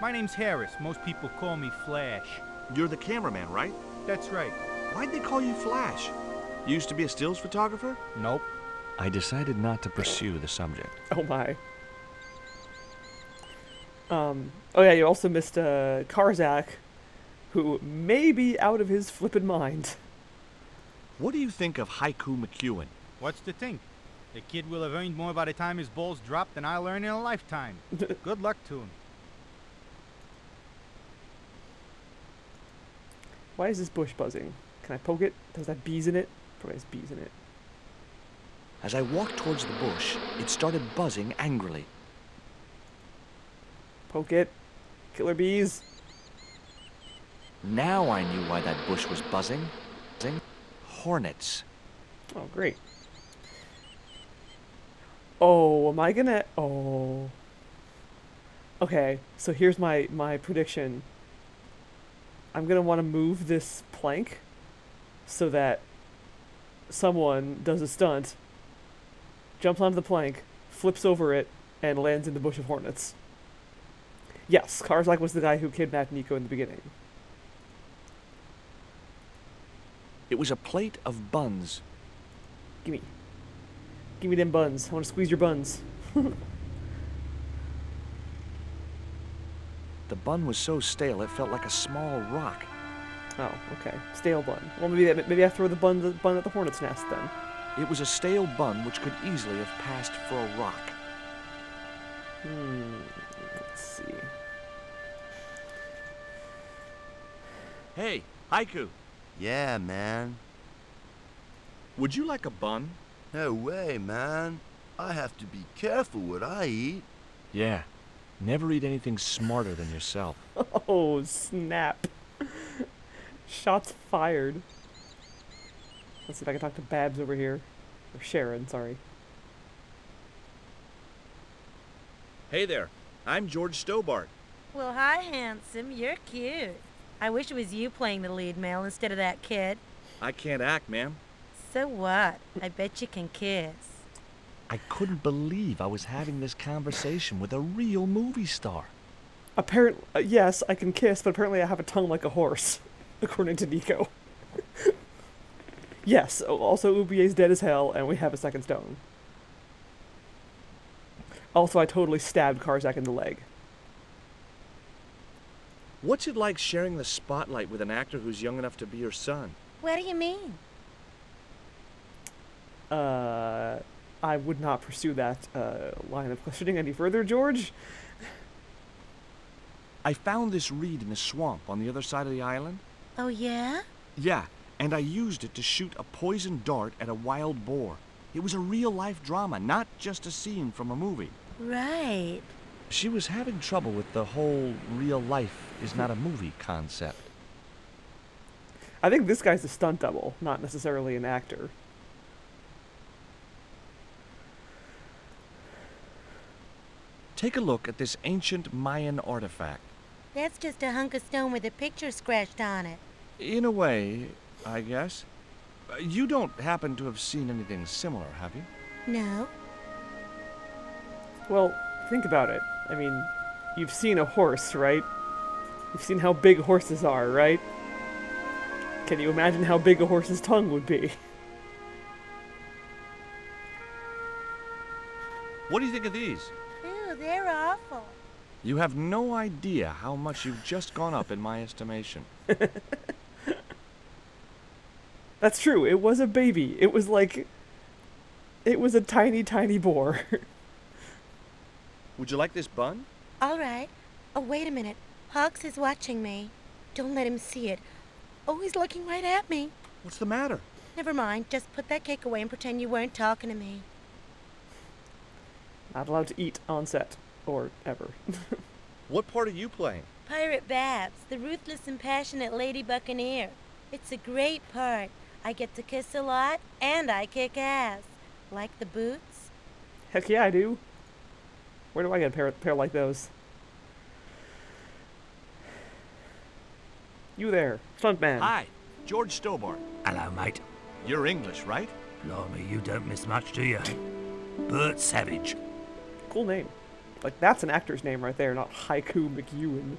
My name's Harris. Most people call me Flash. You're the cameraman, right? That's right. Why'd they call you Flash? You used to be a stills photographer? Nope. I decided not to pursue the subject. Oh my. Oh yeah, you also missed Karzak, who may be out of his flippin' mind. What do you think of Haiku McEwen? What's the thing? The kid will have earned more by the time his balls drop than I'll earn in a lifetime. Good luck to him. Why is this bush buzzing? Can I poke it? Does that have bees in it? Probably has bees in it. As I walked towards the bush, it started buzzing angrily. Poke it. Killer bees. Now I knew why that bush was buzzing. Hornets. Oh, great. Oh, am I gonna... Oh. Okay, so here's my prediction. I'm gonna want to move this plank so that someone does a stunt, jumps onto the plank, flips over it, and lands in the bush of hornets. Yes, Karzak was the guy who kidnapped Nico in the beginning. It was a plate of buns. Gimme. Gimme them buns. I want to squeeze your buns. The bun was so stale it felt like a small rock. Oh, okay. Stale bun. Well, maybe I throw the bun at the hornet's nest then. It was a stale bun which could easily have passed for a rock. Let's see. Hey, Haiku, Yeah, man. would you like a bun? No way, man. I have to be careful what I eat. Yeah. Never eat anything smarter than yourself. Oh, snap. Shots fired. Let's see if I can talk to Babs over here. Or Sharon, sorry. Hey there, I'm George Stobart. Well, hi, handsome. You're cute. I wish it was you playing the lead male instead of that kid. I can't act, ma'am. So what? I bet you can kiss. I couldn't believe I was having this conversation with a real movie star. Yes, I can kiss, but apparently I have a tongue like a horse, according to Nico. Yes, also Ubier's dead as hell, and we have a second stone. Also, I totally stabbed Karzak in the leg. What's it like sharing the spotlight with an actor who's young enough to be your son? What do you mean? I would not pursue that line of questioning any further, George. I found this reed in the swamp on the other side of the island. Oh, yeah? Yeah, and I used it to shoot a poison dart at a wild boar. It was a real-life drama, not just a scene from a movie. Right. She was having trouble with the whole real life is not a movie concept. I think this guy's a stunt double, not necessarily an actor. Take a look at this ancient Mayan artifact. That's just a hunk of stone with a picture scratched on it. In a way, I guess. You don't happen to have seen anything similar, have you? No. Well, think about it. I mean, you've seen a horse, right? You've seen how big horses are, right? Can you imagine how big a horse's tongue would be? What do you think of these? Ew, they're awful. You have no idea how much you've just gone up in my estimation. That's true, it was a baby. It was a tiny, tiny boar. Would you like this bun? All right. Oh, wait a minute. Hawks is watching me. Don't let him see it. Oh, he's looking right at me. What's the matter? Never mind. Just put that cake away and pretend you weren't talking to me. Not allowed to eat on set. Or ever. What part are you playing? Pirate Babs, the ruthless and passionate lady buccaneer. It's a great part. I get to kiss a lot, and I kick ass. Like the boots? Heck yeah, I do. Where do I get a pair like those? You there, stuntman. Hi, George Stobart. Hello, mate. You're English, right? Blimey, you don't miss much, do you? Bert Savage. Cool name. Like, that's an actor's name right there, not Haiku McEwen.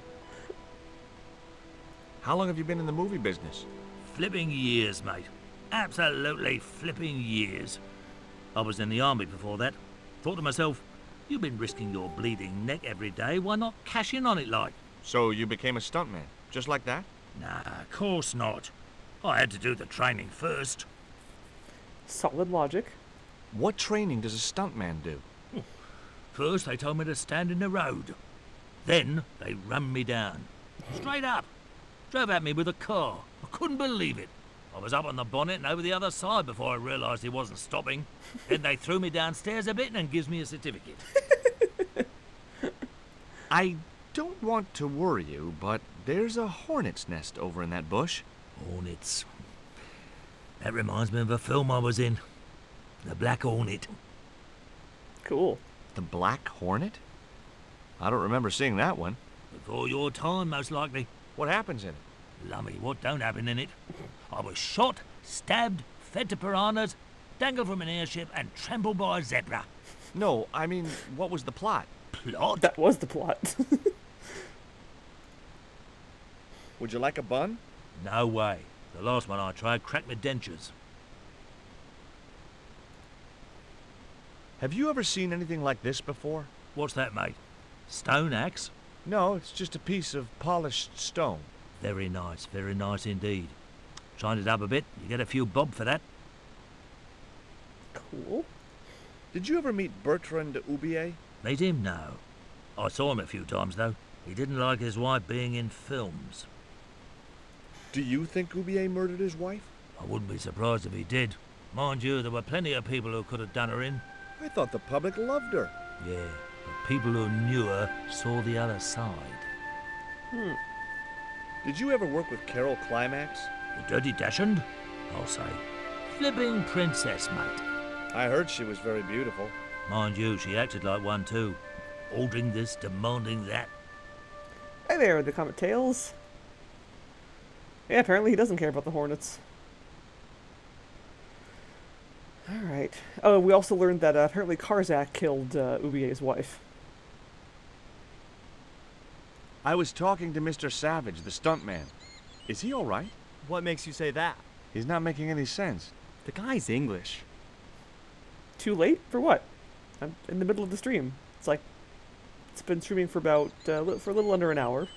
How long have you been in the movie business? Flipping years, mate. Absolutely flipping years. I was in the army before that. Thought to myself, you've been risking your bleeding neck every day, why not cash in on it like? So you became a stuntman, just like that? Nah, of course not. I had to do the training first. Solid logic. What training does a stuntman do? First, they told me to stand in the road. Then, they rammed me down. Straight up. Drove at me with a car. I couldn't believe it. I was up on the bonnet and over the other side before I realised he wasn't stopping. Then they threw me downstairs a bit and gives me a certificate. I don't want to worry you, but there's a hornet's nest over in that bush. Hornets. That reminds me of a film I was in. The Black Hornet. Cool. The Black Hornet? I don't remember seeing that one. Before your time, most likely. What happens in it? Lummy, what don't happen in it? I was shot, stabbed, fed to piranhas, dangled from an airship, and trampled by a zebra. No, I mean, what was the plot? Plot? That was the plot. Would you like a bun? No way. The last one I tried cracked my dentures. Have you ever seen anything like this before? What's that, mate? Stone axe? No, it's just a piece of polished stone. Very nice indeed. Shine it up a bit, you get a few bob for that. Cool. Did you ever meet Bertrand Oubier? Meet him? No. I saw him a few times, though. He didn't like his wife being in films. Do you think Oubier murdered his wife? I wouldn't be surprised if he did. Mind you, there were plenty of people who could have done her in. I thought the public loved her. Yeah, but people who knew her saw the other side. Did you ever work with Carol Climax? The Dirty Dachshund? I'll say. Flipping princess, mate. I heard she was very beautiful. Mind you, she acted like one too. Ordering this, demanding that. Hey there, the Comet Tails. Yeah, apparently he doesn't care about the Hornets. Alright. Oh, we also learned that apparently Karzak killed Oubier's wife. I was talking to Mr. Savage, the stuntman. Is he all right? What makes you say that? He's not making any sense. The guy's English. Too late? For what? I'm in the middle of the stream. It's been streaming for about for a little under an hour.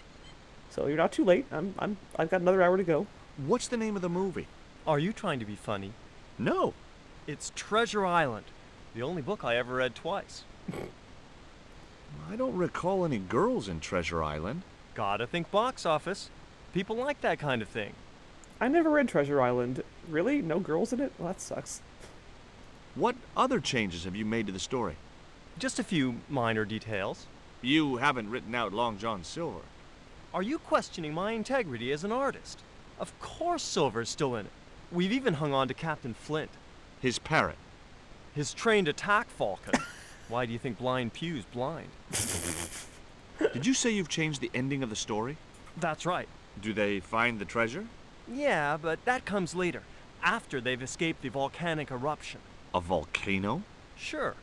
So you're not too late. I've got another hour to go. What's the name of the movie? Are you trying to be funny? No. It's Treasure Island, the only book I ever read twice. I don't recall any girls in Treasure Island. Gotta think box office. People like that kind of thing. I never read Treasure Island. Really? No girls in it? Well, that sucks. What other changes have you made to the story? Just a few minor details. You haven't written out Long John Silver. Are you questioning my integrity as an artist? Of course Silver's still in it. We've even hung on to Captain Flint. His parrot. His trained attack falcon. Why do you think Blind Pew's blind? Did you say you've changed the ending of the story? That's right. Do they find the treasure? Yeah, but that comes later, after they've escaped the volcanic eruption. A volcano? Sure.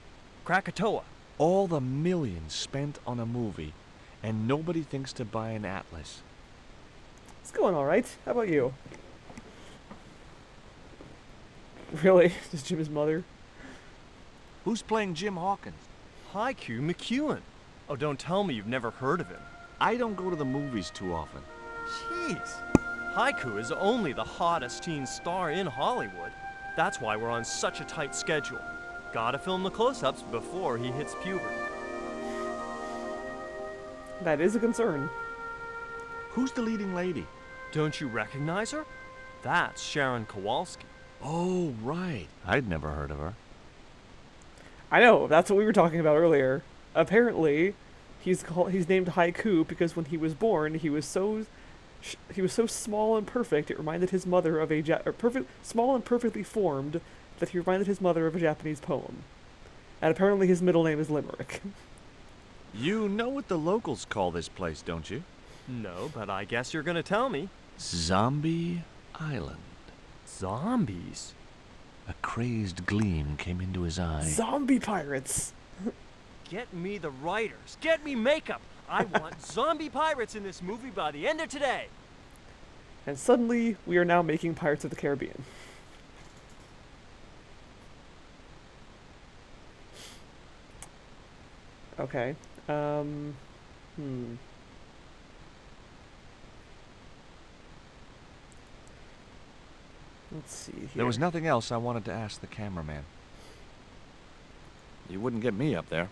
Krakatoa. All the millions spent on a movie, and nobody thinks to buy an atlas. It's going alright. How about you? Really? Just Jim's mother? Who's playing Jim Hawkins? Haiku McEwen. Oh, don't tell me you've never heard of him. I don't go to the movies too often. Jeez. Haiku is only the hottest teen star in Hollywood. That's why we're on such a tight schedule. Gotta film the close-ups before he hits puberty. That is a concern. Who's the leading lady? Don't you recognize her? That's Sharon Kowalski. Oh, right. I'd never heard of her. I know, that's what we were talking about earlier. Apparently, he's named Haiku because when he was born, he was so small and perfect, it reminded his mother of small and perfectly formed, that he reminded his mother of a Japanese poem. And apparently his middle name is Limerick. You know what the locals call this place, don't you? No, but I guess you're gonna tell me. Zombie Island. Zombies? A crazed gleam came into his eye. Zombie pirates! Get me the writers. Get me makeup. I want zombie pirates in this movie by the end of today. And suddenly, we are now making Pirates of the Caribbean. Okay. Let's see here. There was nothing else I wanted to ask the cameraman. You wouldn't get me up there.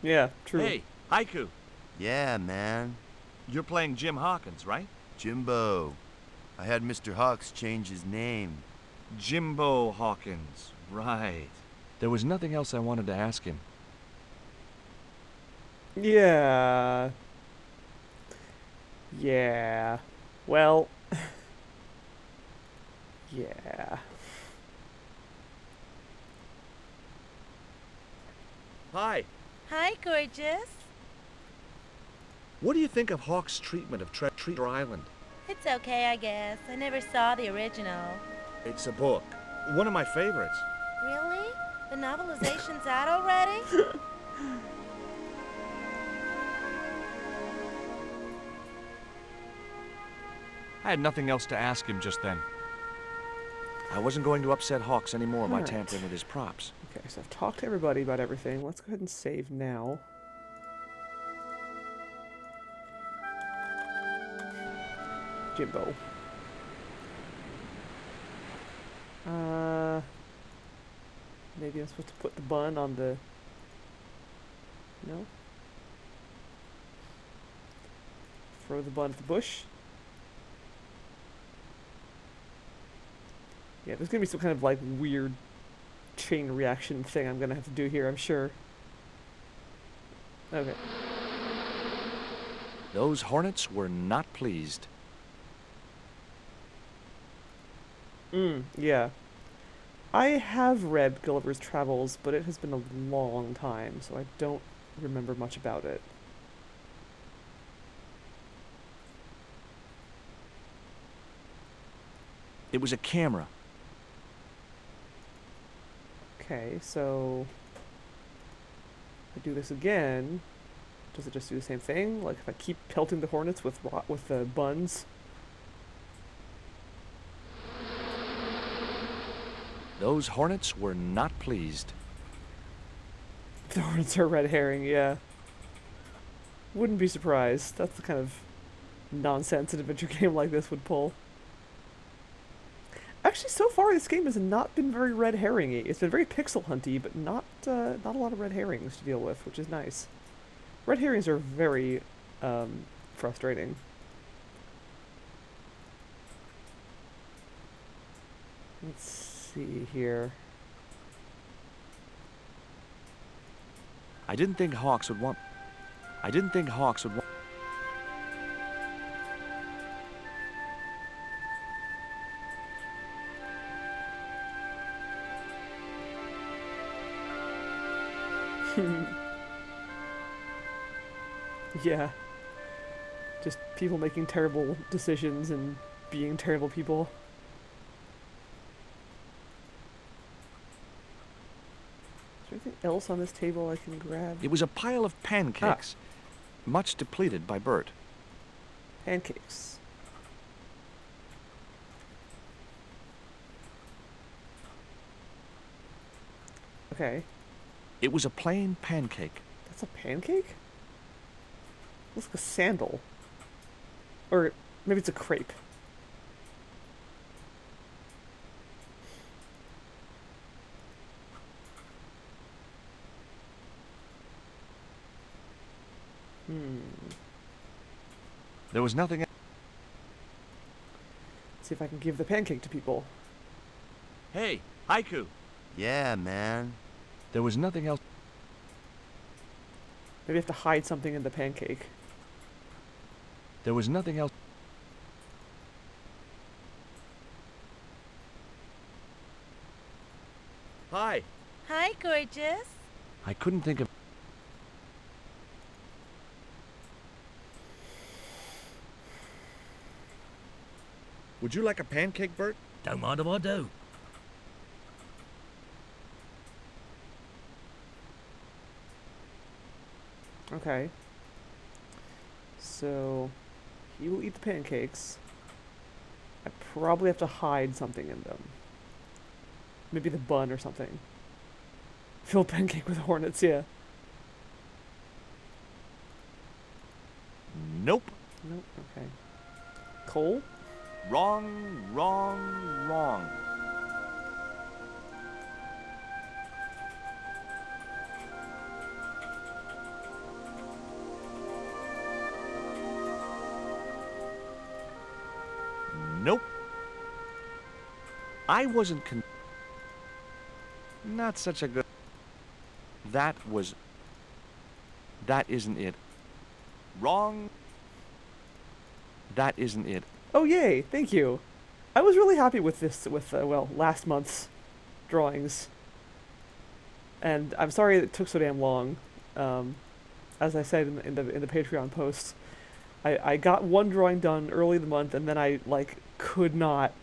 Yeah, true. Hey, Haiku, Yeah, man. you're playing Jim Hawkins, right? Jimbo. I had Mr. Hawks change his name. Jimbo Hawkins, right. There was nothing else I wanted to ask him. Yeah. Yeah. Well. Yeah. Hi. Hi, gorgeous. What do you think of Hawk's treatment of Treasure Island? It's okay, I guess. I never saw the original. It's a book. One of my favorites. Really? The novelization's out already? I had nothing else to ask him just then. I wasn't going to upset Hawks anymore by Alright. tampering with his props. Okay, so I've talked to everybody about everything. Let's go ahead and save now. Jimbo. Maybe I'm supposed to put the bun on the... No? Throw the bun at the bush? Yeah, there's gonna be some kind of like weird chain reaction thing I'm gonna have to do here, I'm sure. Okay. Those hornets were not pleased. Yeah. I have read Gulliver's Travels, but it has been a long time, so I don't remember much about it. It was a camera. Okay, so if I do this again, does it just do the same thing? Like if I keep pelting the hornets with the buns? Those hornets were not pleased. The hornets are red herring, yeah. Wouldn't be surprised. That's the kind of nonsense an adventure game like this would pull. Actually, so far this game has not been very red herring-y. It's been very pixel hunty, but not a lot of red herrings to deal with, which is nice. Red herrings are very frustrating. Let's see here. I didn't think Hawks would want... Yeah. Just people making terrible decisions and being terrible people. Is there anything else on this table I can grab? It was a pile of pancakes, much depleted by Bert. Pancakes. Okay. It was a plain pancake. That's a pancake? Looks like a sandal. Or maybe it's a crepe. There was nothing... See if I can give the pancake to people. Hey, Haiku! Yeah, man. There was nothing else... Maybe I have to hide something in the pancake. There was nothing else... Hi! Hi, gorgeous. I couldn't think of... Would you like a pancake, Bert? Don't mind if I do. Okay. So, he will eat the pancakes. I probably have to hide something in them. Maybe the bun or something. Fill pancake with hornets, yeah. Nope. Nope, okay. Coal? Wrong, wrong, wrong. I wasn't Not such a good... That isn't it. Wrong. That isn't it. Oh, yay! Thank you. I was really happy with this, well, last month's drawings. And I'm sorry it took so damn long. As I said in the Patreon post, I got one drawing done early in the month, and then I, like, could not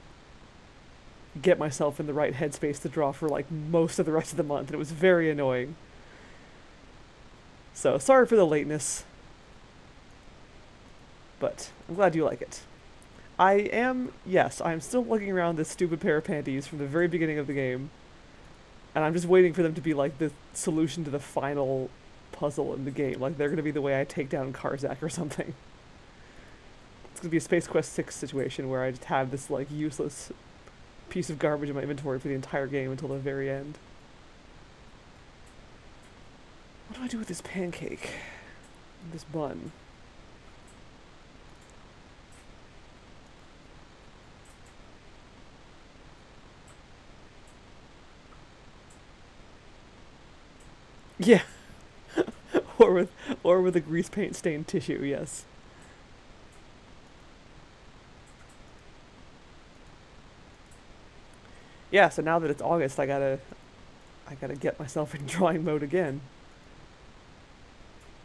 get myself in the right headspace to draw for, like, most of the rest of the month, and it was very annoying. So, sorry for the lateness. But I'm glad you like it. Yes, I'm still looking around this stupid pair of panties from the very beginning of the game. And I'm just waiting for them to be like the solution to the final puzzle in the game. Like they're gonna be the way I take down Karzak or something. It's gonna be a Space Quest 6 situation where I just have this like useless piece of garbage in my inventory for the entire game until the very end. What do I do with this pancake? This bun? Yeah. or with a grease paint stained tissue, yes. Yeah, so now that it's August, I gotta get myself in drawing mode again.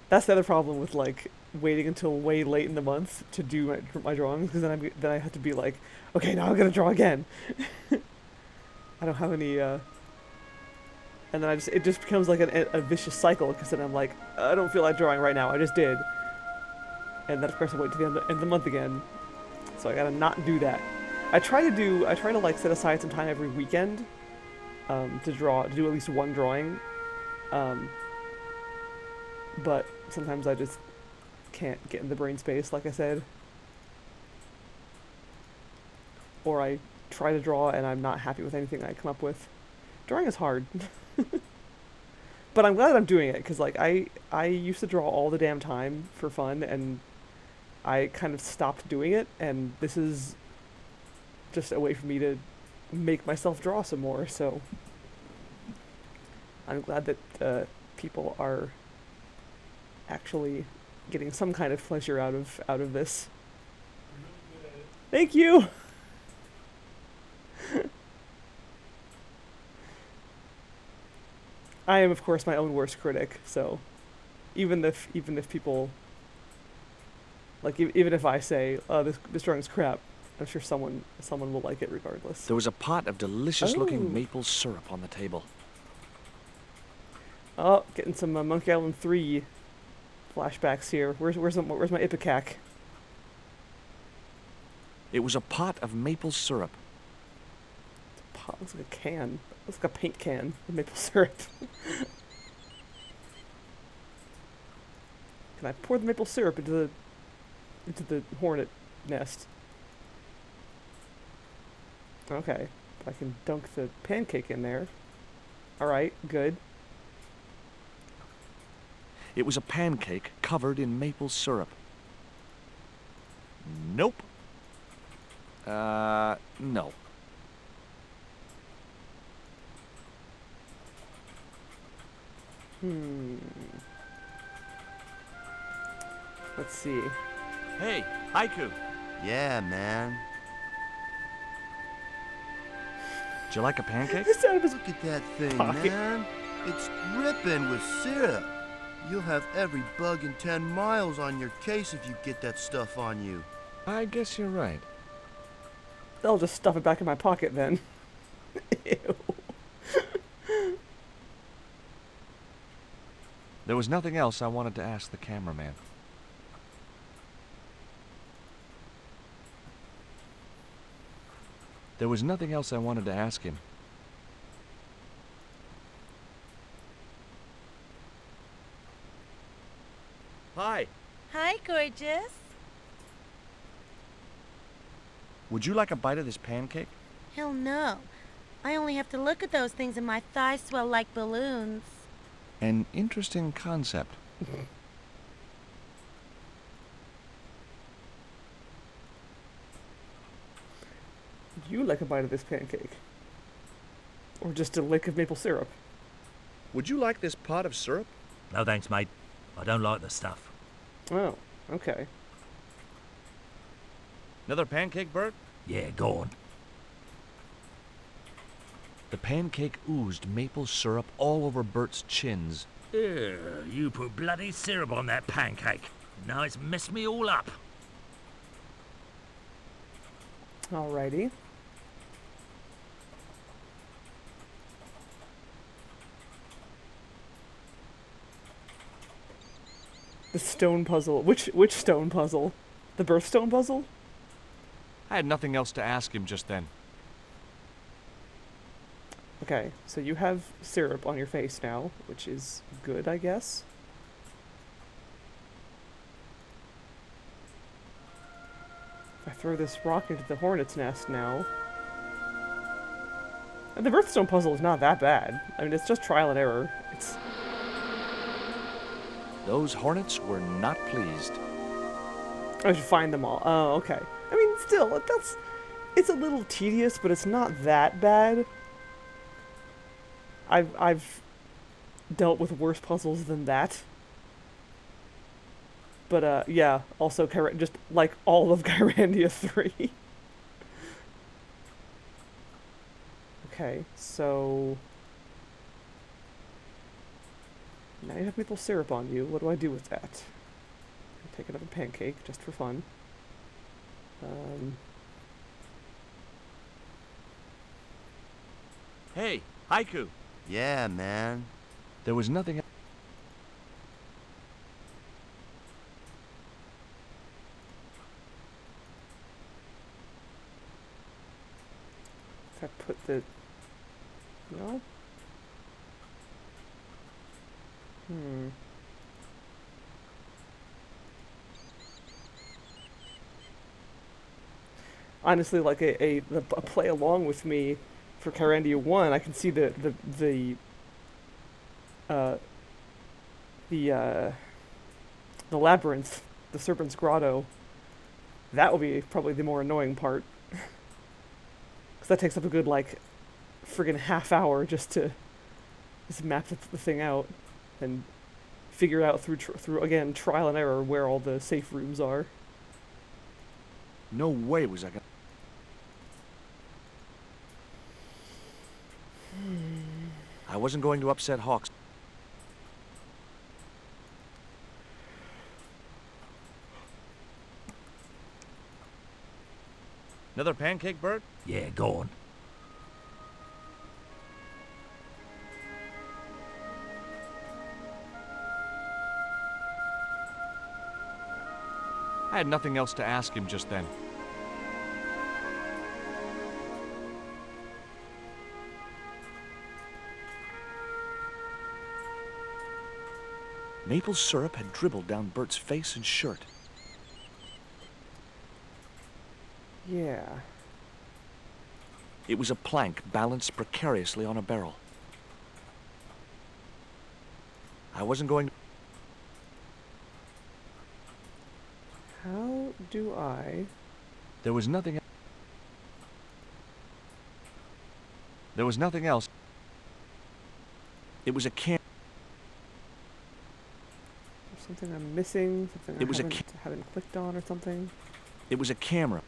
That's the other problem with like waiting until way late in the month to do my drawings, because then I have to be like, okay, now I'm gonna draw again. I don't have any and then it just becomes like a vicious cycle, because then I'm like, I don't feel like drawing right now, I just did. And then of course I wait to the end of the month again. So I gotta not do that. I try to like set aside some time every weekend to do at least one drawing. But sometimes I just can't get in the brain space, like I said. Or I try to draw and I'm not happy with anything I come up with. Drawing is hard. But I'm glad I'm doing it, because like I used to draw all the damn time for fun, and I kind of stopped doing it, and this is just a way for me to make myself draw some more, so I'm glad that people are actually getting some kind of pleasure out of this. Thank you. I am, of course, my own worst critic, so even if people, like, even if I say, oh, this drawing's crap, I'm sure someone will like it regardless. There was a pot of delicious-looking maple syrup on the table. Oh, getting some Monkey Island 3 flashbacks here. Where's my Ipecac? It was a pot of maple syrup. The pot looks like a can. Looks like a paint can of maple syrup. Can I pour the maple syrup into the hornet nest? Okay, I can dunk the pancake in there. Alright, good. It was a pancake covered in maple syrup. Nope. No. Let's see. Hey, Haiku. Yeah, man. Do you like a pancake? This out of his Look at that thing, pocket. man. It's dripping with syrup. You'll have every bug in 10 miles on your case if you get that stuff on you. I guess you're right. I'll just stuff it back in my pocket then. Ew. There was nothing else I wanted to ask the cameraman. There was nothing else I wanted to ask him. Hi. Hi, gorgeous. Would you like a bite of this pancake? Hell no. I only have to look at those things and my thighs swell like balloons. An interesting concept. you like a bite of this pancake? Or just a lick of maple syrup? Would you like this pot of syrup? No thanks, mate. I don't like the stuff. Oh, okay. Another pancake, Bert? Yeah, go on. The pancake oozed maple syrup all over Bert's chins. Ew, you put bloody syrup on that pancake. Now it's messed me all up. Alrighty. The stone puzzle. Which stone puzzle? The birthstone puzzle? I had nothing else to ask him just then. Okay, so you have syrup on your face now, which is good, I guess. If I throw this rock into the hornet's nest now... And the birthstone puzzle is not that bad. I mean, it's just trial and error. It's... Those hornets were not pleased. I should find them all. Oh, okay. I mean, still, that's... It's a little tedious, but it's not that bad. I've dealt with worse puzzles than that. But, yeah, also just like all of Kyrandia 3. Okay, so... Now you have maple syrup on you. What do I do with that? I'll take another pancake, just for fun. Hey, Haiku! Yeah, man. There was nothing... If I put the... No? Honestly, like a play along with me for Kyrandia 1, I can see the labyrinth, the Serpent's Grotto. That will be probably the more annoying part. Because that takes up a good, like, friggin' half hour just to map the thing out and figure out through again, trial and error where all the safe rooms are. No way was I gonna... I wasn't going to upset Hawks. Another pancake, Bert? Yeah, go on. I had nothing else to ask him just then. Maple syrup had dribbled down Bert's face and shirt. Yeah. It was a plank balanced precariously on a barrel. I wasn't going to... How do I... There was nothing... There was nothing else. It was a can... Something I'm missing? Something It was I haven't clicked on or something? It was a camera.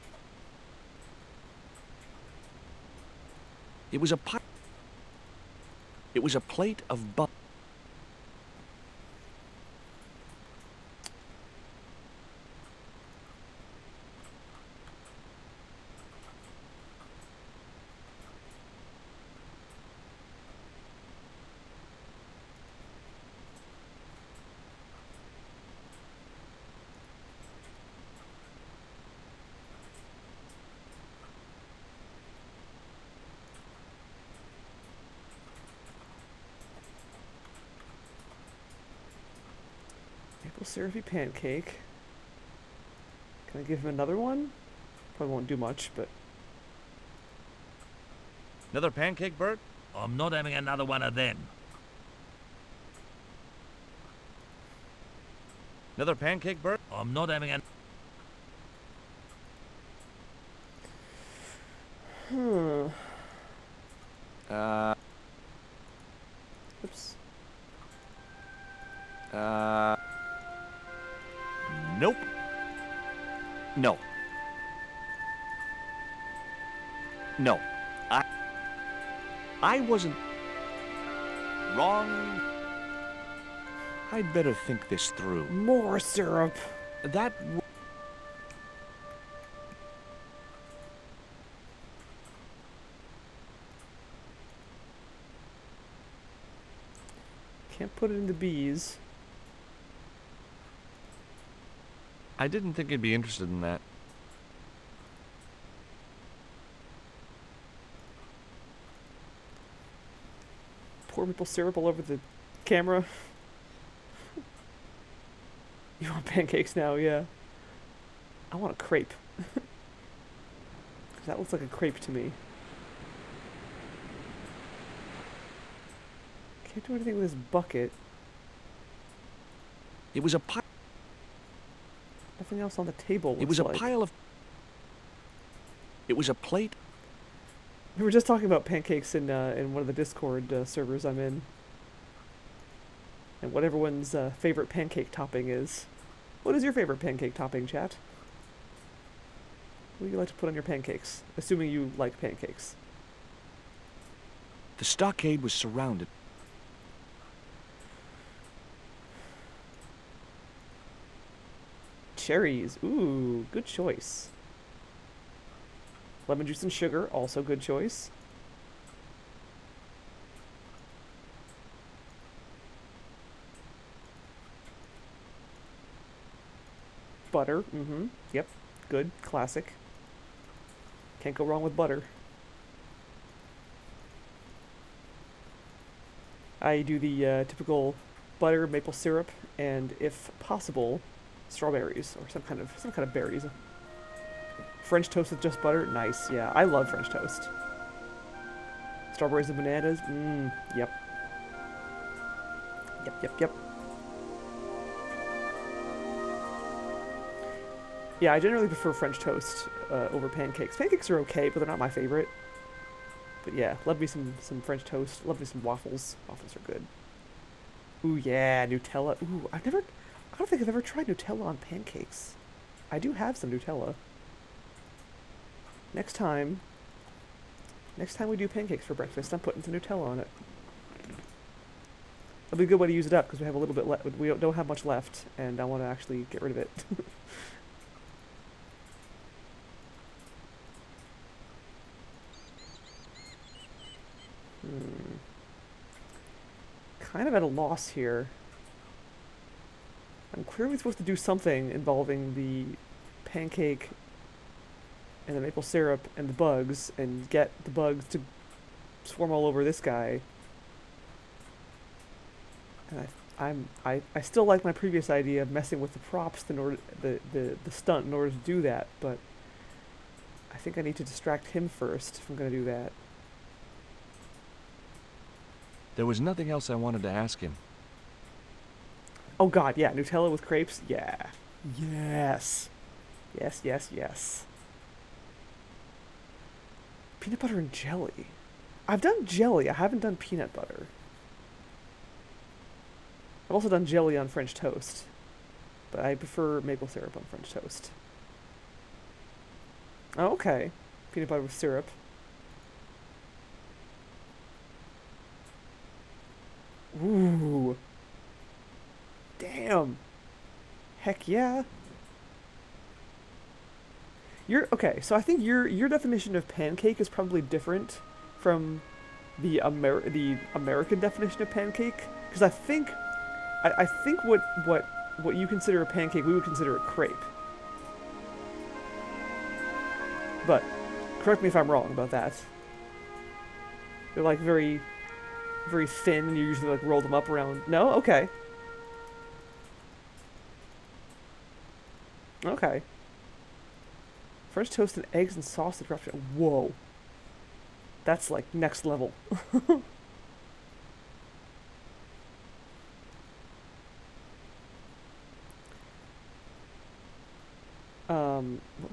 It was a It was a plate of butter. Maple syrupy pancake. Can I give him another one? Probably won't do much, but... Another pancake, Bert? I'm not having another one of them. Another pancake, Bert? I'm not having an... Hmm. Uh, Oops. Nope. No. No. I wasn't wrong. I'd better think this through. More syrup. That Can't put it in the bees. I didn't think you'd be interested in that. Pour maple syrup all over the camera. You want pancakes now? Yeah. I want a crepe. That looks like a crepe to me. Can't do anything with this bucket. It was a pile. Nothing else on the table. It was a looks like. pile of. It was a plate. We were just talking about pancakes in one of the Discord servers I'm in, and what everyone's favorite pancake topping is. What is your favorite pancake topping, chat? What do you like to put on your pancakes? Assuming you like pancakes. The stockade was surrounded. Cherries. Ooh, good choice. Lemon juice and sugar, also good choice. Butter. Mm-hmm. Yep. Good. Classic. Can't go wrong with butter. I do the typical butter, maple syrup, and if possible, strawberries or some kind of berries. French toast with just butter, nice. Yeah, I love French toast. Strawberries and bananas, yep. Yep. Yeah, I generally prefer French toast over pancakes. Pancakes are okay, but they're not my favorite. But yeah, love me some French toast. Love me some waffles. Waffles are good. Ooh yeah, Nutella. Ooh, I don't think I've ever tried Nutella on pancakes. I do have some Nutella. Next time we do pancakes for breakfast, I'm putting some Nutella on it. It'll be a good way to use it up because we have a little bit left. We don't have much left, and I want to actually get rid of it. Kind of at a loss here. I'm clearly supposed to do something involving the pancake and the maple syrup and the bugs and get the bugs to swarm all over this guy. And I still like my previous idea of messing with the props in order the stunt in order to do that, but I think I need to distract him first if I'm gonna do that. There was nothing else I wanted to ask him. Oh god, yeah, Nutella with crepes? Yeah. Yes. Yes. Peanut butter and jelly. I've done jelly, I haven't done peanut butter. I've also done jelly on French toast, but I prefer maple syrup on French toast. Oh, okay. Peanut butter with syrup. Ooh. Damn. Heck yeah. Okay, so I think your definition of pancake is probably different from the American definition of pancake, because I think what you consider a pancake, we would consider a crepe. But correct me if I'm wrong about that. They're like very, very thin, and you usually like roll them up around. No? Okay. Okay. French toast and eggs and sausage wrapped. Whoa. That's like next level. What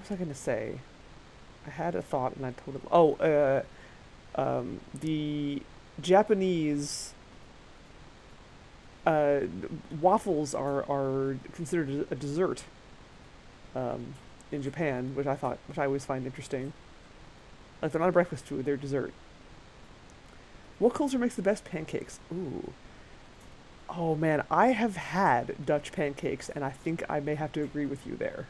was I gonna say? I had a thought and I totally. Oh, the Japanese waffles are considered a dessert in Japan, which I always find interesting. Like they're not a breakfast food; they're dessert. What culture makes the best pancakes? Ooh. Oh man, I have had Dutch pancakes, and I think I may have to agree with you there.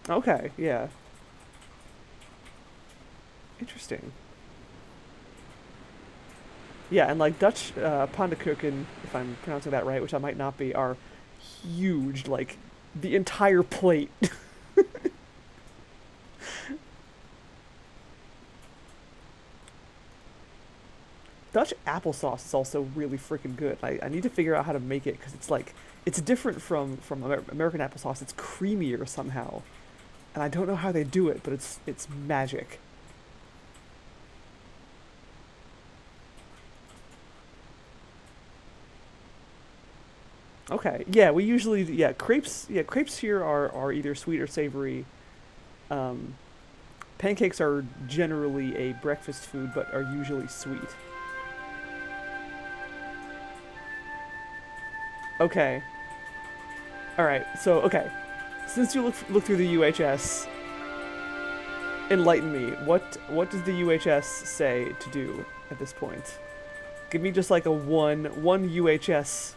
Okay, yeah. Interesting. Yeah, and like Dutch pannenkoeken, if I'm pronouncing that right, which I might not be, are huge, like the entire plate. Dutch applesauce is also really freaking good. I need to figure out how to make it because it's like it's different from American applesauce. It's creamier somehow, and I don't know how they do it, but it's magic. Okay, yeah, we usually crepes. Yeah, crepes here are either sweet or savory. Pancakes are generally a breakfast food, but are usually sweet. Okay. Alright, so, okay. Since you look through the UHS, enlighten me. What does the UHS say to do at this point? Give me just like a one UHS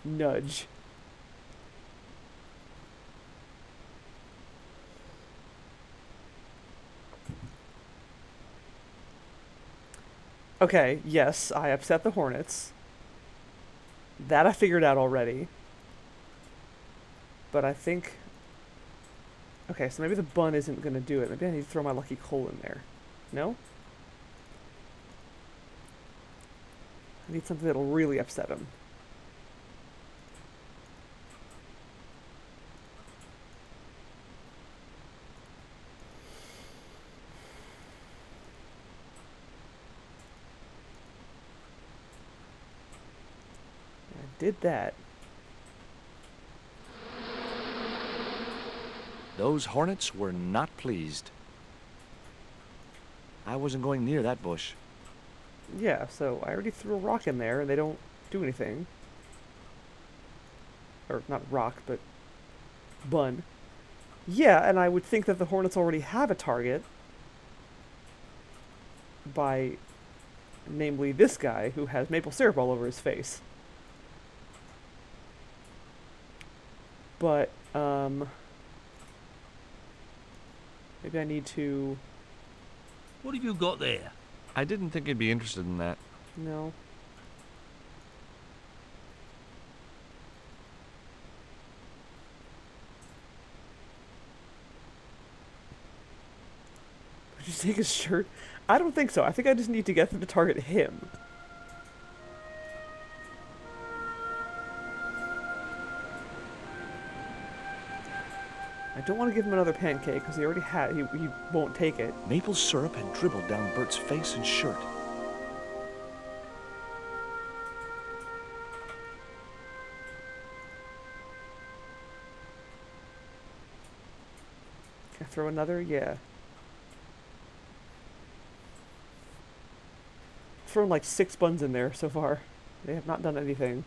nudge. Okay, yes, I upset the Hornets. That I figured out already. But I think... Okay, so maybe the bun isn't going to do it. Maybe I need to throw my lucky coal in there. No? I need something that'll really upset him. Did that. Those Hornets were not pleased. I wasn't going near that bush. Yeah, so I already threw a rock in there and they don't do anything. Or not rock, but bun. Yeah, and I would think that the Hornets already have a target by namely this guy who has maple syrup all over his face. But, maybe I need to... What have you got there? I didn't think he'd be interested in that. No. Did you take his shirt? I don't think so. I think I just need to get them to target him. I don't want to give him another pancake because he already had. He won't take it. Maple syrup had dribbled down Bert's face and shirt. Can I throw another? Yeah. Thrown like 6 buns in there so far. They have not done anything.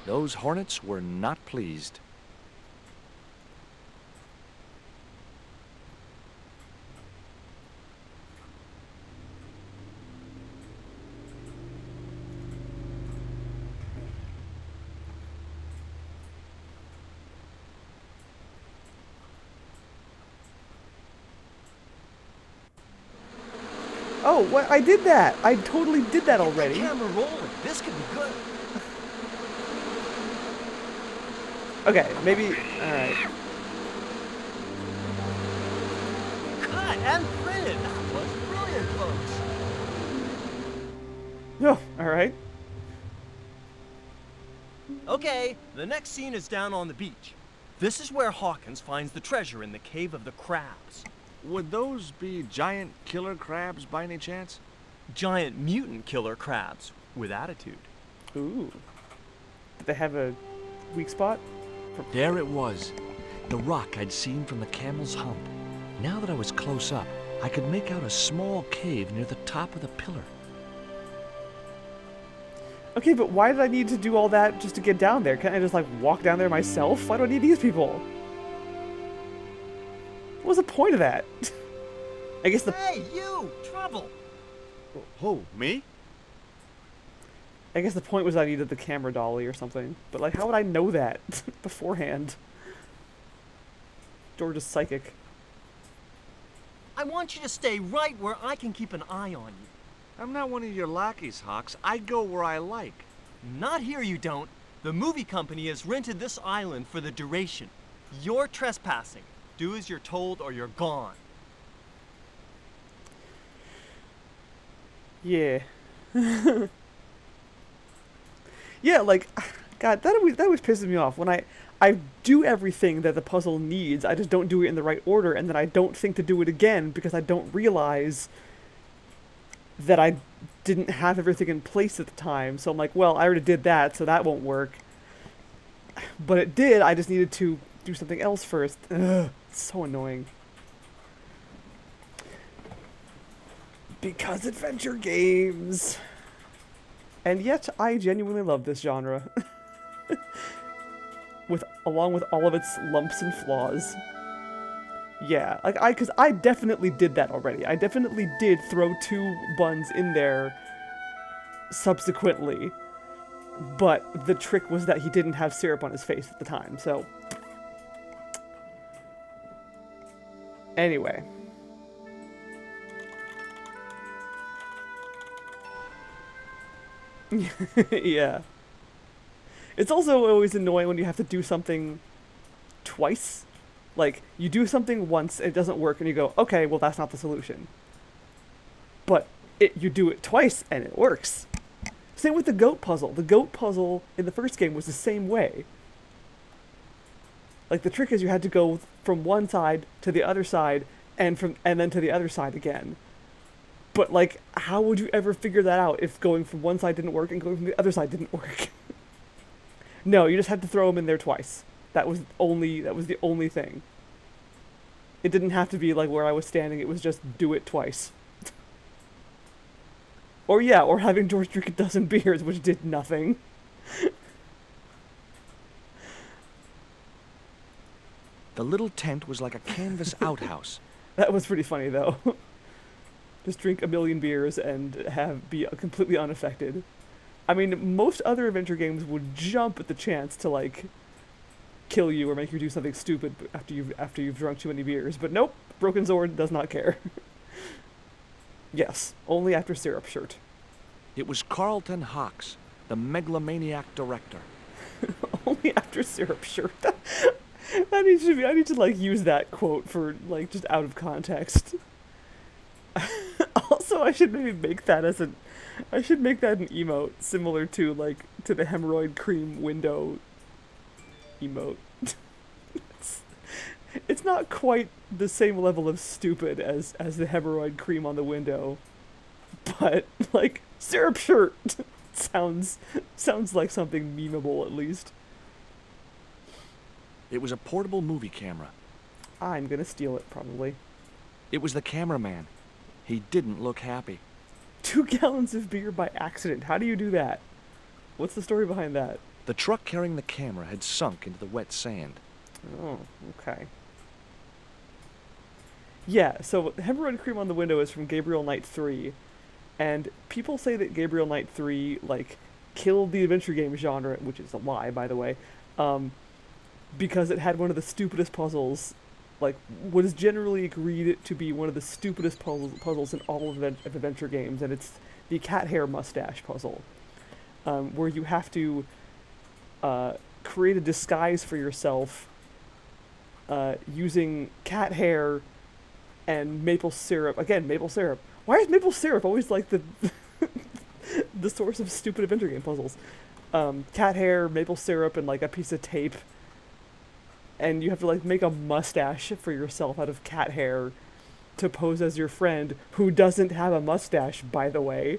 Those Hornets were not pleased. Oh, what? I did that! I totally did that already. Camera rolling. This could be good. Okay, maybe... Alright. Cut and printed. That was brilliant, folks. No, alright. Okay, the next scene is down on the beach. This is where Hawkins finds the treasure in the Cave of the Crabs. Would those be giant killer crabs by any chance? Giant mutant killer crabs. with attitude. Ooh. Did they have a weak spot? There it was, the rock I'd seen from the camel's hump. Now that I was close up, I could make out a small cave near the top of the pillar. Okay, but why did I need to do all that just to get down there? Can't I just, like, walk down there myself? Why do I need these people? What was the point of that? I guess the... Hey, you! Trouble! Who, me? I guess the point was I needed the camera dolly or something. But, like, how would I know that beforehand? George is psychic. I want you to stay right where I can keep an eye on you. I'm not one of your lackeys, Hawks. I go where I like. Not here, you don't. The movie company has rented this island for the duration. You're trespassing. Do as you're told or you're gone. Yeah. Yeah, like, God, that always pisses me off. When I do everything that the puzzle needs, I just don't do it in the right order, and then I don't think to do it again because I don't realize that I didn't have everything in place at the time. So I'm like, well, I already did that, so that won't work. But it did, I just needed to do something else first. Ugh, it's so annoying. Because adventure games. And yet, I genuinely love this genre. Along with all of its lumps and flaws. Yeah, like because I definitely did that already. I definitely did throw 2 buns in there subsequently. But the trick was that he didn't have syrup on his face at the time, so... Anyway. Yeah. It's also always annoying when you have to do something twice. Like, you do something once, it doesn't work, and you go, okay, well, that's not the solution. But you do it twice, and it works. Same with the goat puzzle. The goat puzzle in the first game was the same way. Like, the trick is you had to go from one side to the other side, and then to the other side again. But, like, how would you ever figure that out if going from one side didn't work and going from the other side didn't work? No, you just had to throw them in there twice. That was the only thing. It didn't have to be like where I was standing, it was just do it twice. Or yeah, or having George drink a dozen beers, which did nothing. The little tent was like a canvas outhouse. That was pretty funny though. Just drink a million beers and be completely unaffected. I mean, most other adventure games would jump at the chance to, like, kill you or make you do something stupid after you've drunk too many beers. But nope, Broken Sword does not care. Yes, only after Syrup Shirt. It was Carlton Hawks, the megalomaniac director. Only after Syrup Shirt. I need to, like, use that quote for, like, just out of context. Also, I should maybe make that an emote similar to the hemorrhoid cream window emote. It's not quite the same level of stupid as the hemorrhoid cream on the window, but like Syrup Shirt sounds like something memeable at least. It was a portable movie camera. I'm gonna steal it probably. It was the cameraman. He didn't look happy. 2 gallons of beer by accident. How do you do that? What's the story behind that? The truck carrying the camera had sunk into the wet sand. Oh, okay. Yeah, so Hemorrhoid Cream on the Window is from Gabriel Knight 3, and people say that Gabriel Knight 3, like, killed the adventure game genre, which is a lie, by the way, because it had one of the stupidest puzzles, like, what is generally agreed to be one of the stupidest puzzles in all of adventure games, and it's the cat hair mustache puzzle, where you have to create a disguise for yourself using cat hair and maple syrup. Again, maple syrup. Why is maple syrup always like the the source of stupid adventure game puzzles? Cat hair, maple syrup, and like a piece of tape. And you have to like make a mustache for yourself out of cat hair to pose as your friend who doesn't have a mustache, by the way.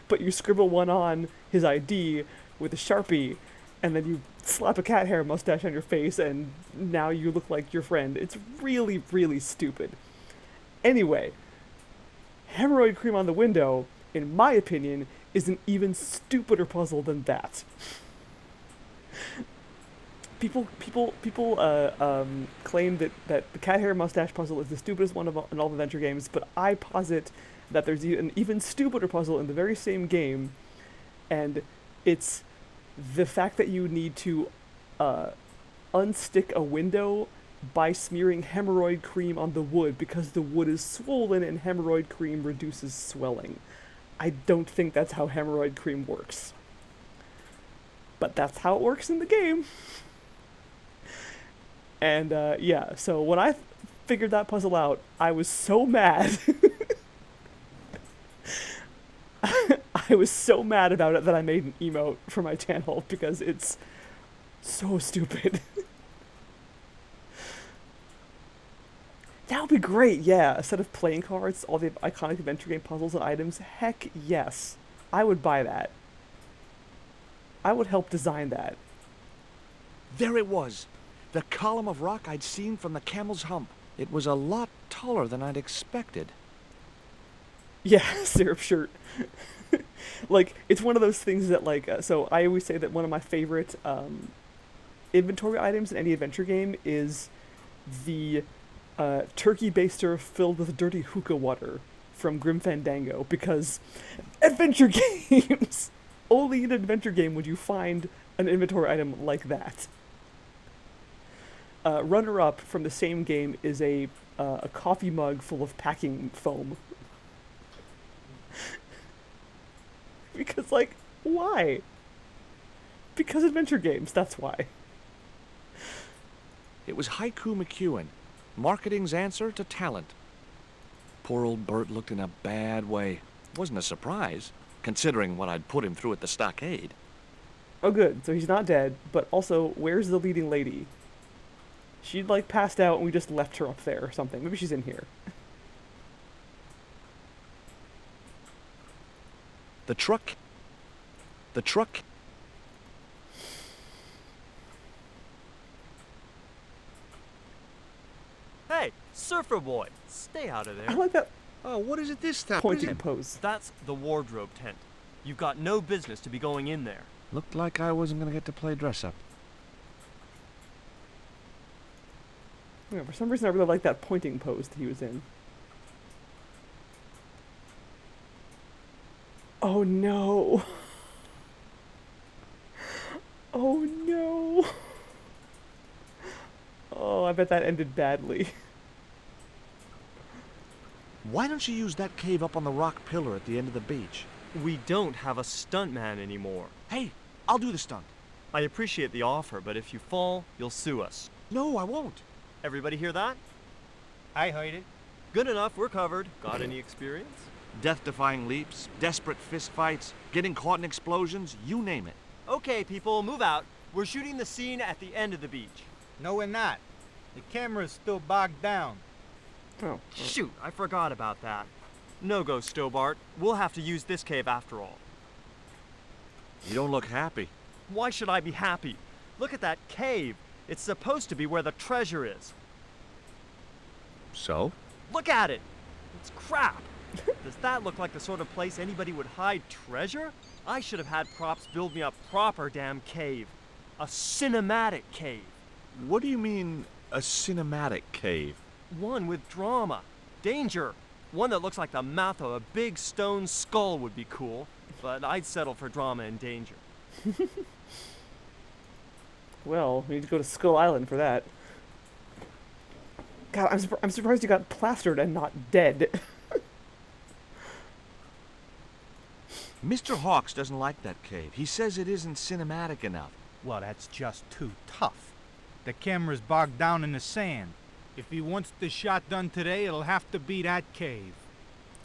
but you scribble one on his ID with a Sharpie, and then you slap a cat hair mustache on your face, and now you look like your friend. It's really, really stupid. Anyway, hemorrhoid cream on the window, in my opinion, is an even stupider puzzle than that. People claim that the cat hair mustache puzzle is the stupidest one in all the adventure games, but I posit that there's an even stupider puzzle in the very same game, and it's the fact that you need to unstick a window by smearing hemorrhoid cream on the wood because the wood is swollen and hemorrhoid cream reduces swelling. I don't think that's how hemorrhoid cream works. But that's how it works in the game. And yeah, so when I figured that puzzle out, I was so mad. I was so mad about it that I made an emote for my channel because it's so stupid. That would be great, yeah. A set of playing cards, all the iconic adventure game puzzles and items. Heck yes. I would buy that. I would help design that. There it was. The column of rock I'd seen from the Camel's Hump. It was a lot taller than I'd expected. Yeah, syrup shirt. Like, it's one of those things that, like, so I always say that one of my favorite inventory items in any adventure game is the turkey baster filled with dirty hookah water from Grim Fandango, because adventure games! Only in an adventure game would you find an inventory item like that. Runner-up from the same game is a coffee mug full of packing foam. Because, like, why? Because adventure games, that's why. It was Haiku McEwen, marketing's answer to talent. Poor old Bert looked in a bad way. Wasn't a surprise, considering what I'd put him through at the stockade. Oh good, so he's not dead, but also, where's the leading lady? She'd, like, passed out and we just left her up there or something. Maybe she's in here. The truck. Hey, surfer boy, stay out of there. I like that Oh, what is it this time? pointing pose. That's the wardrobe tent. You've got no business to be going in there. Looked like I wasn't gonna get to play dress-up. Yeah, for some reason I really like that pointing pose that he was in. Oh no. Oh no. Oh, I bet that ended badly. Why don't you use that cave up on the rock pillar at the end of the beach? We don't have a stuntman anymore. Hey, I'll do the stunt. I appreciate the offer, but if you fall, you'll sue us. No, I won't. Everybody hear that? I heard it. Good enough, we're covered. Got any experience? Death-defying leaps, desperate fistfights, getting caught in explosions, you name it. Okay, people, move out. We're shooting the scene at the end of the beach. No, we're not. The camera's still bogged down. Oh. Shoot, I forgot about that. No go, Stobart. We'll have to use this cave after all. You don't look happy. Why should I be happy? Look at that cave. It's supposed to be where the treasure is. So? Look at it. It's crap. Does that look like the sort of place anybody would hide treasure? I should have had props build me a proper damn cave. A cinematic cave. What do you mean, a cinematic cave? One with drama. Danger. One that looks like the mouth of a big stone skull would be cool, but I'd settle for drama and danger. Well, we need to go to Skull Island for that. God, I'm surprised you got plastered and not dead. Mr. Hawks doesn't like that cave. He says it isn't cinematic enough. Well, that's just too tough. The camera's bogged down in the sand. If he wants the shot done today, it'll have to be that cave.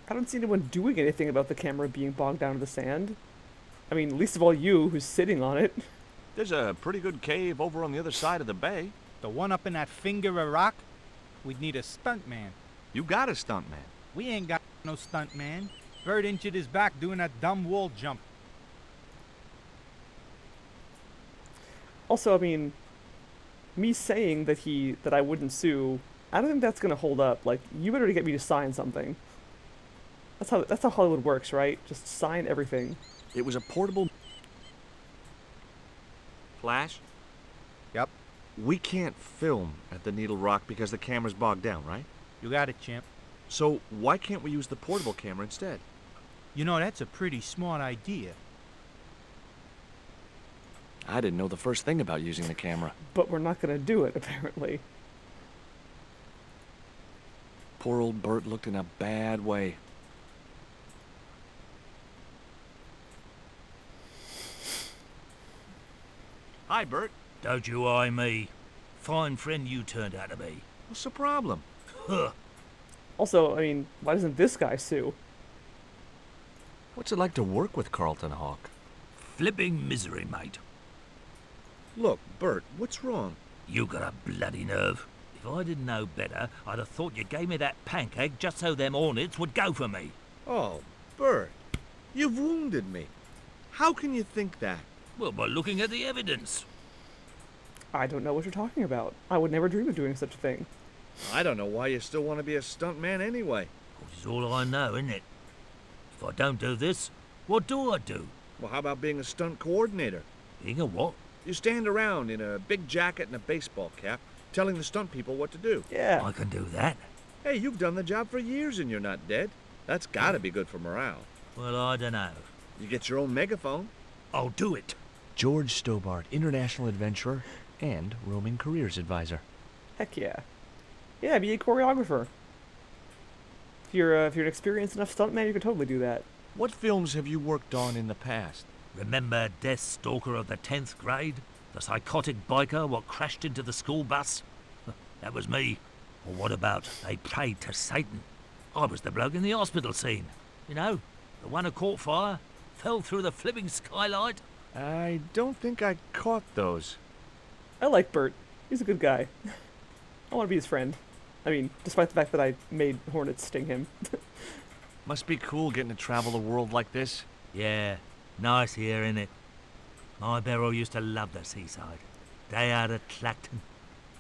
I don't see anyone doing anything about the camera being bogged down in the sand. I mean, least of all you, who's sitting on it. There's a pretty good cave over on the other side of the bay. The one up in that finger of rock? We'd need a stuntman. You got a stuntman. We ain't got no stuntman. Bert injured his back doing that dumb wall jump. Also, I mean, me saying that I wouldn't sue, I don't think that's gonna hold up. Like, you better get me to sign something. That's how Hollywood works, right? Just sign everything. It was a portable... Flash? Yep. We can't film at the Needle Rock because the camera's bogged down, right? You got it, champ. So why can't we use the portable camera instead? You know, that's a pretty smart idea. I didn't know the first thing about using the camera. But we're not gonna do it, apparently. Poor old Bert looked in a bad way. Hi, Bert. Don't you eye me. Fine friend you turned out to be. What's the problem? Huh. Also, I mean, why doesn't this guy sue? What's it like to work with Carlton Hawk? Flipping misery, mate. Look, Bert, what's wrong? You got a bloody nerve. If I didn't know better, I'd have thought you gave me that pancake just so them hornets would go for me. Oh, Bert, you've wounded me. How can you think that? Well, by looking at the evidence. I don't know what you're talking about. I would never dream of doing such a thing. I don't know why you still want to be a stuntman anyway. Which is all I know, isn't it? If I don't do this, what do I do? Well, how about being a stunt coordinator? Being a what? You stand around in a big jacket and a baseball cap, telling the stunt people what to do. Yeah. I can do that. Hey, you've done the job for years and you're not dead. That's gotta be good for morale. Well, I don't know. You get your own megaphone. I'll do it. George Stobart, international adventurer and roaming careers advisor. Heck yeah. Yeah, be a choreographer. If you're an experienced enough stuntman, you could totally do that. What films have you worked on in the past? Remember Death Stalker of the 10th grade? The psychotic biker what crashed into the school bus? That was me. Or what about They Prayed to Satan? I was the bloke in the hospital scene. You know, the one who caught fire, fell through the flipping skylight. I don't think I caught those. I like Bert. He's a good guy. I want to be his friend. I mean, despite the fact that I made hornets sting him. Must be cool getting to travel the world like this. Yeah, nice here, innit? My Beryl used to love the seaside. Day out at Clacton.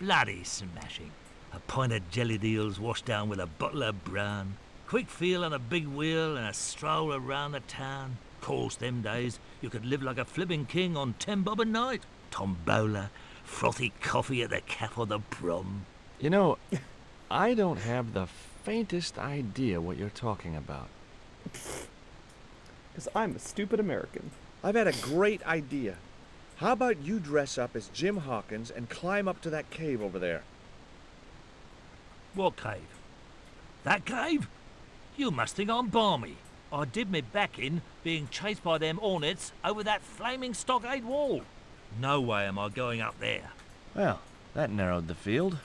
Bloody smashing. A pint of jelly deals washed down with a bottle of brown. Quick feel on a big wheel and a stroll around the town. Course, them days, you could live like a flipping king on 10 bob a night. Tombola, frothy coffee at the cafe or the prom. You know, I don't have the faintest idea what you're talking about. Because I'm a stupid American. I've had a great idea. How about you dress up as Jim Hawkins and climb up to that cave over there? What cave? That cave? You must think I'm balmy. I did me back in being chased by them hornets over that flaming stockade wall. No way am I going up there. Well, that narrowed the field.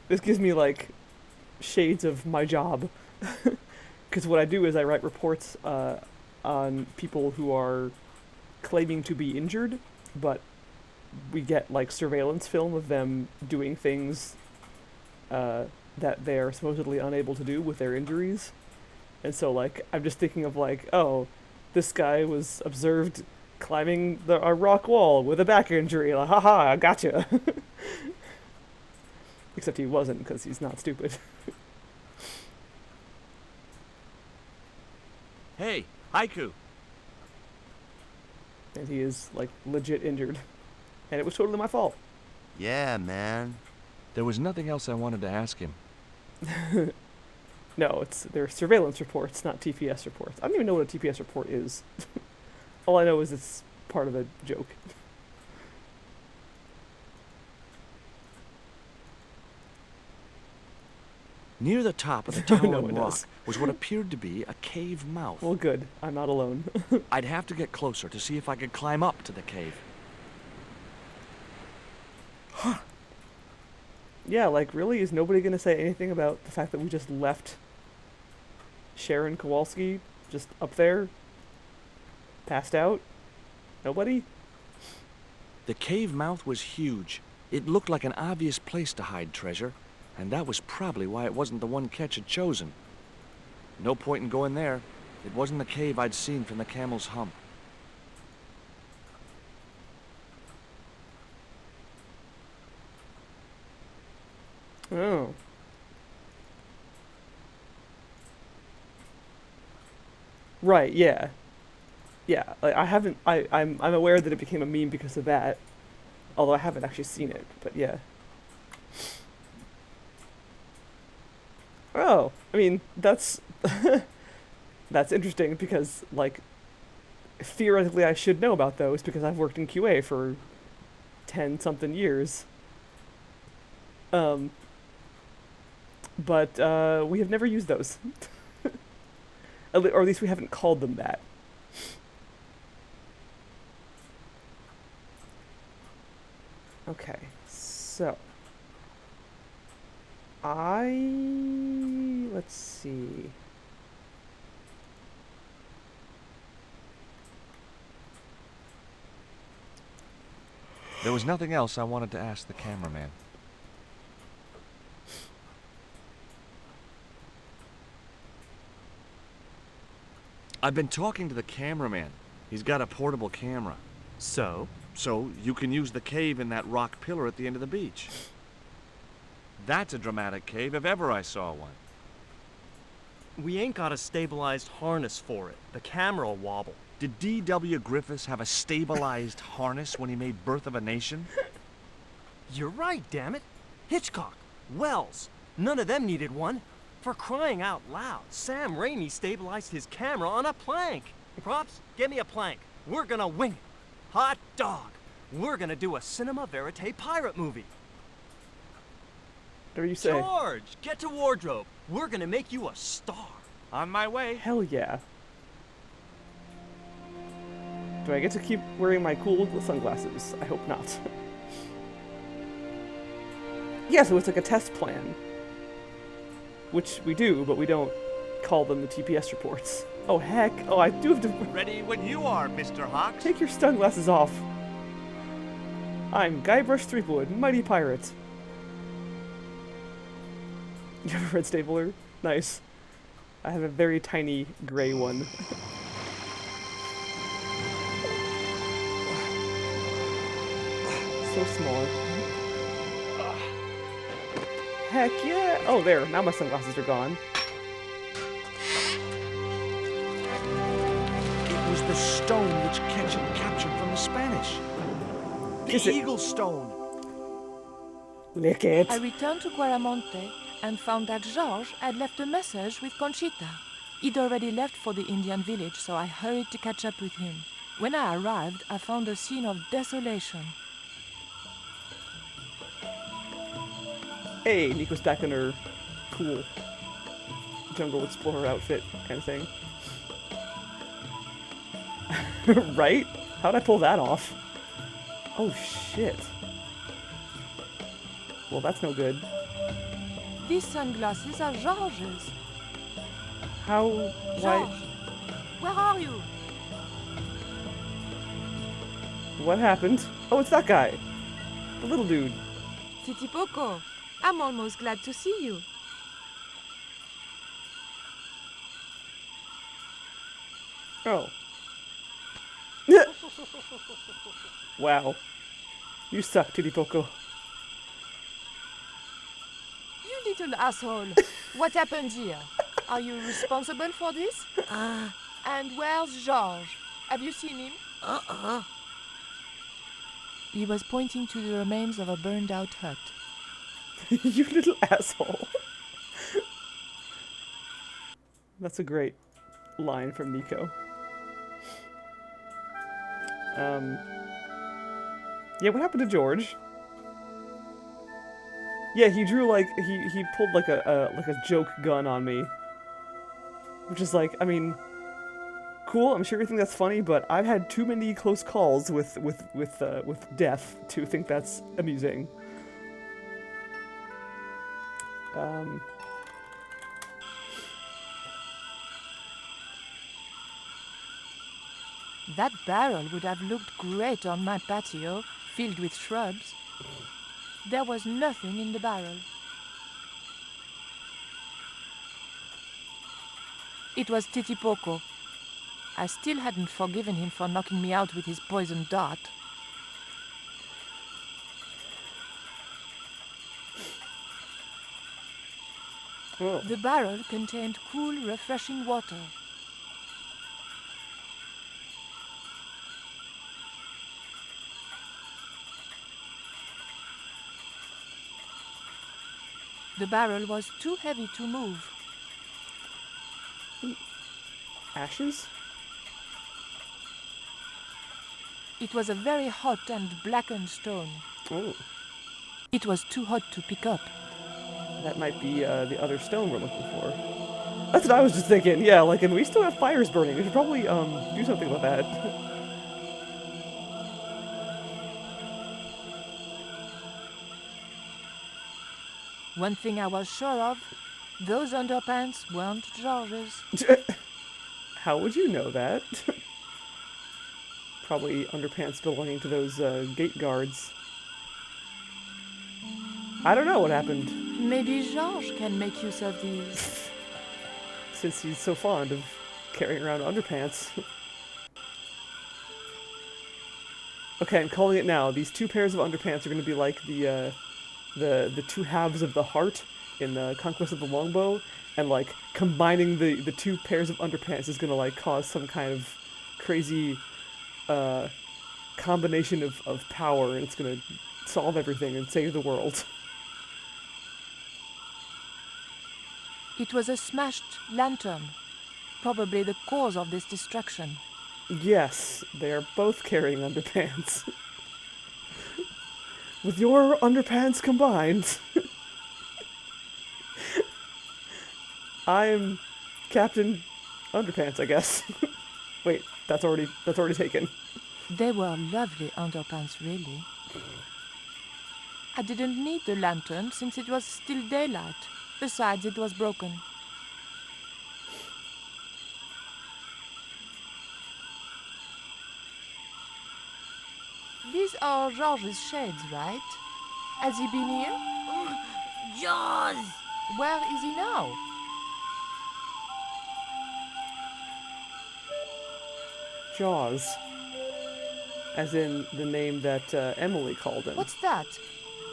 This gives me, like, shades of my job. Because what I do is I write reports on people who are claiming to be injured, but we get, like, surveillance film of them doing things that they're supposedly unable to do with their injuries. And so, like, I'm just thinking of, like, oh, this guy was observed climbing a rock wall with a back injury. Like, haha, I gotcha. Except he wasn't, because he's not stupid. Hey, Haiku. And he is, like, legit injured. And it was totally my fault. Yeah, man. There was nothing else I wanted to ask him. No, they're surveillance reports, not TPS reports. I don't even know what a TPS report is. All I know is it's part of a joke. Near the top of the No towering one rock does. was what appeared to be a cave mouth. Well, good. I'm not alone. I'd have to get closer to see if I could climb up to the cave. Yeah, like, really? Is nobody going to say anything about the fact that we just left Sharon Kowalski just up there? Passed out? Nobody? The cave mouth was huge. It looked like an obvious place to hide treasure, and that was probably why it wasn't the one Ketch had chosen. No point in going there. It wasn't the cave I'd seen from the camel's hump. Oh. Right, yeah. Yeah, like, I'm aware that it became a meme because of that. Although I haven't actually seen it, but yeah. Oh, I mean, that's that's interesting because, like, theoretically I should know about those because I've worked in QA for 10-something years. But we have never used those. Or at least we haven't called them that. Okay, so let's see. There was nothing else I wanted to ask the cameraman. I've been talking to the cameraman. He's got a portable camera. So? So you can use the cave in that rock pillar at the end of the beach. That's a dramatic cave if ever I saw one. We ain't got a stabilized harness for it. The camera will wobble. Did D.W. Griffiths have a stabilized harness when he made Birth of a Nation? You're right, damn it. Hitchcock, Wells, none of them needed one. For crying out loud, Sam Raimi stabilized his camera on a plank. Props, get me a plank. We're gonna wing it. Hot dog. We're gonna do a cinema verite pirate movie. Whatever you say. George, get to wardrobe. We're gonna make you a star. On my way. Hell yeah. Do I get to keep wearing my cool sunglasses? I hope not. Yeah, so it's like a test plan. Which we do, but we don't call them the TPS reports. Oh heck, oh I do have to— Ready when you are, Mr. Hawks. Take your sunglasses off. I'm Guybrush Threepwood, mighty pirate. You have a red stapler? Nice. I have a very tiny gray one. So small. Heck yeah! Oh, there. Now my sunglasses are gone. It was the stone which Ketchum captured from the Spanish. The Is it? Eagle Stone. Lick it. I returned to Guaramonte and found that Georges had left a message with Conchita. He'd already left for the Indian village, so I hurried to catch up with him. When I arrived, I found a scene of desolation. Hey, Nico's back in her cool jungle explorer outfit kind of thing. Right? How'd I pull that off? Oh shit. Well, that's no good. These sunglasses are Georges. How? Why? Georges, where are you? What happened? Oh, it's that guy. The little dude. Titipoco, I'm almost glad to see you. Oh. Wow. You suck, Titipoco. You little asshole. What happened here? Are you responsible for this? And where's Georges? Have you seen him? He was pointing to the remains of a burned-out hut. You little asshole. That's a great line from Nico. Yeah, what happened to George? Yeah, he drew like he pulled like a joke gun on me, which is like, I mean, cool. I'm sure you think that's funny, but I've had too many close calls with death to think that's amusing. That barrel would have looked great on my patio, filled with shrubs. There was nothing in the barrel. It was Titipoco. I still hadn't forgiven him for knocking me out with his poison dart. Oh. The barrel contained cool, refreshing water. The barrel was too heavy to move. Ashes? It was a very hot and blackened stone. Oh. It was too hot to pick up. That might be the other stone we're looking for. That's what I was just thinking. Yeah, like, and we still have fires burning. We should probably do something about that. One thing I was sure of, those underpants weren't George's. How would you know that? Probably underpants belonging to those gate guards. I don't know what happened. Maybe Georges can make use of these. Since he's so fond of carrying around underpants. Okay, I'm calling it now. These two pairs of underpants are going to be like the two halves of the heart in the Conquest of the Longbow, and like combining the two pairs of underpants is going to like cause some kind of crazy combination of power, and it's going to solve everything and save the world. It was a smashed lantern, probably the cause of this destruction. Yes, they are both carrying underpants. With your underpants combined, I'm Captain Underpants, I guess. Wait, that's already taken. They were lovely underpants, really. I didn't need the lantern since it was still daylight. Besides, it was broken. These are Georges' shades, right? Has he been here? Jaws! Where is he now? Jaws. As in the name that Emily called him. What's that?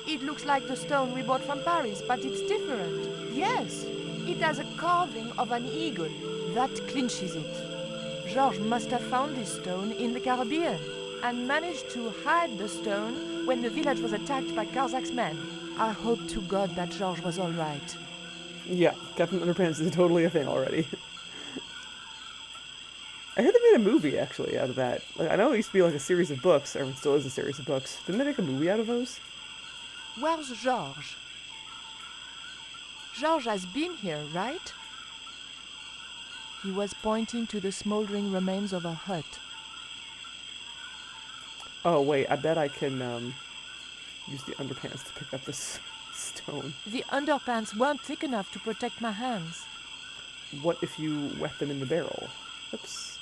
It looks like the stone we bought from Paris, but it's different. Yes, it has a carving of an eagle. That clinches it. Georges must have found this stone in the Caribbean and managed to hide the stone when the village was attacked by Carzak's men. I hope to God that Georges was all right. Yeah, Captain Underpants is totally a thing already. I heard they made a movie, actually, out of that. Like, I know it used to be like a series of books, or it still is a series of books. Didn't they make a movie out of those? Where's Georges? Georges has been here, right? He was pointing to the smoldering remains of a hut. Oh, wait, I bet I can use the underpants to pick up this stone. The underpants weren't thick enough to protect my hands. What if you wet them in the barrel? Oops.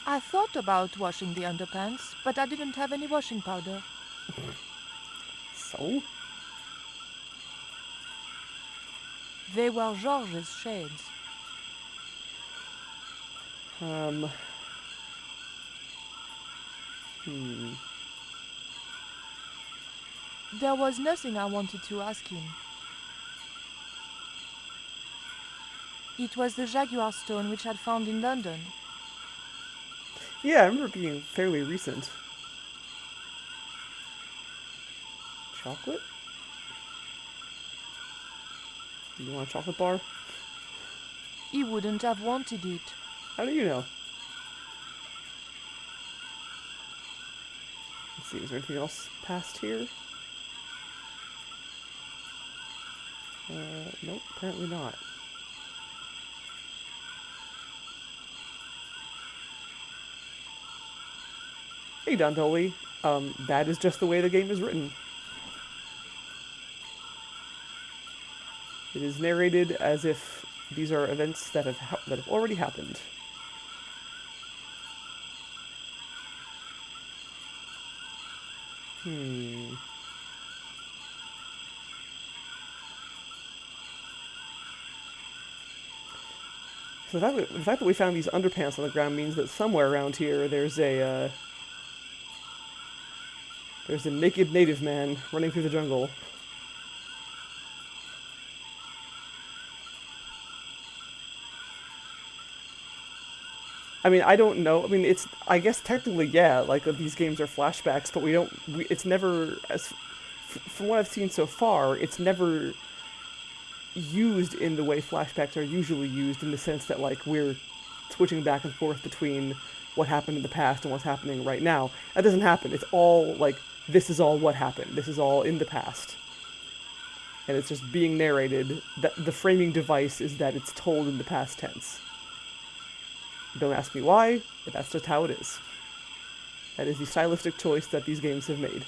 I thought about washing the underpants, but I didn't have any washing powder. So? They were Georges' shades. There was nothing I wanted to ask him. It was the jaguar stone which I'd found in London. Yeah, I remember it being fairly recent. Chocolate? You want a chocolate bar? He wouldn't have wanted it. How do you know? Let's see, is there anything else past here? Nope, apparently not. Hey, Dantoli. That is just the way the game is written. It is narrated as if these are events that have already happened. So the fact that we found these underpants on the ground means that somewhere around here there's a naked native man running through the jungle. I mean, I don't know. I mean, I guess technically, yeah, like, these games are flashbacks, but it's never, from what I've seen so far, it's never used in the way flashbacks are usually used, in the sense that, like, we're switching back and forth between what happened in the past and what's happening right now. That doesn't happen. It's all, like, this is all what happened. This is all in the past. And it's just being narrated. The framing device is that it's told in the past tense. Don't ask me why, but that's just how it is. That is the stylistic choice that these games have made.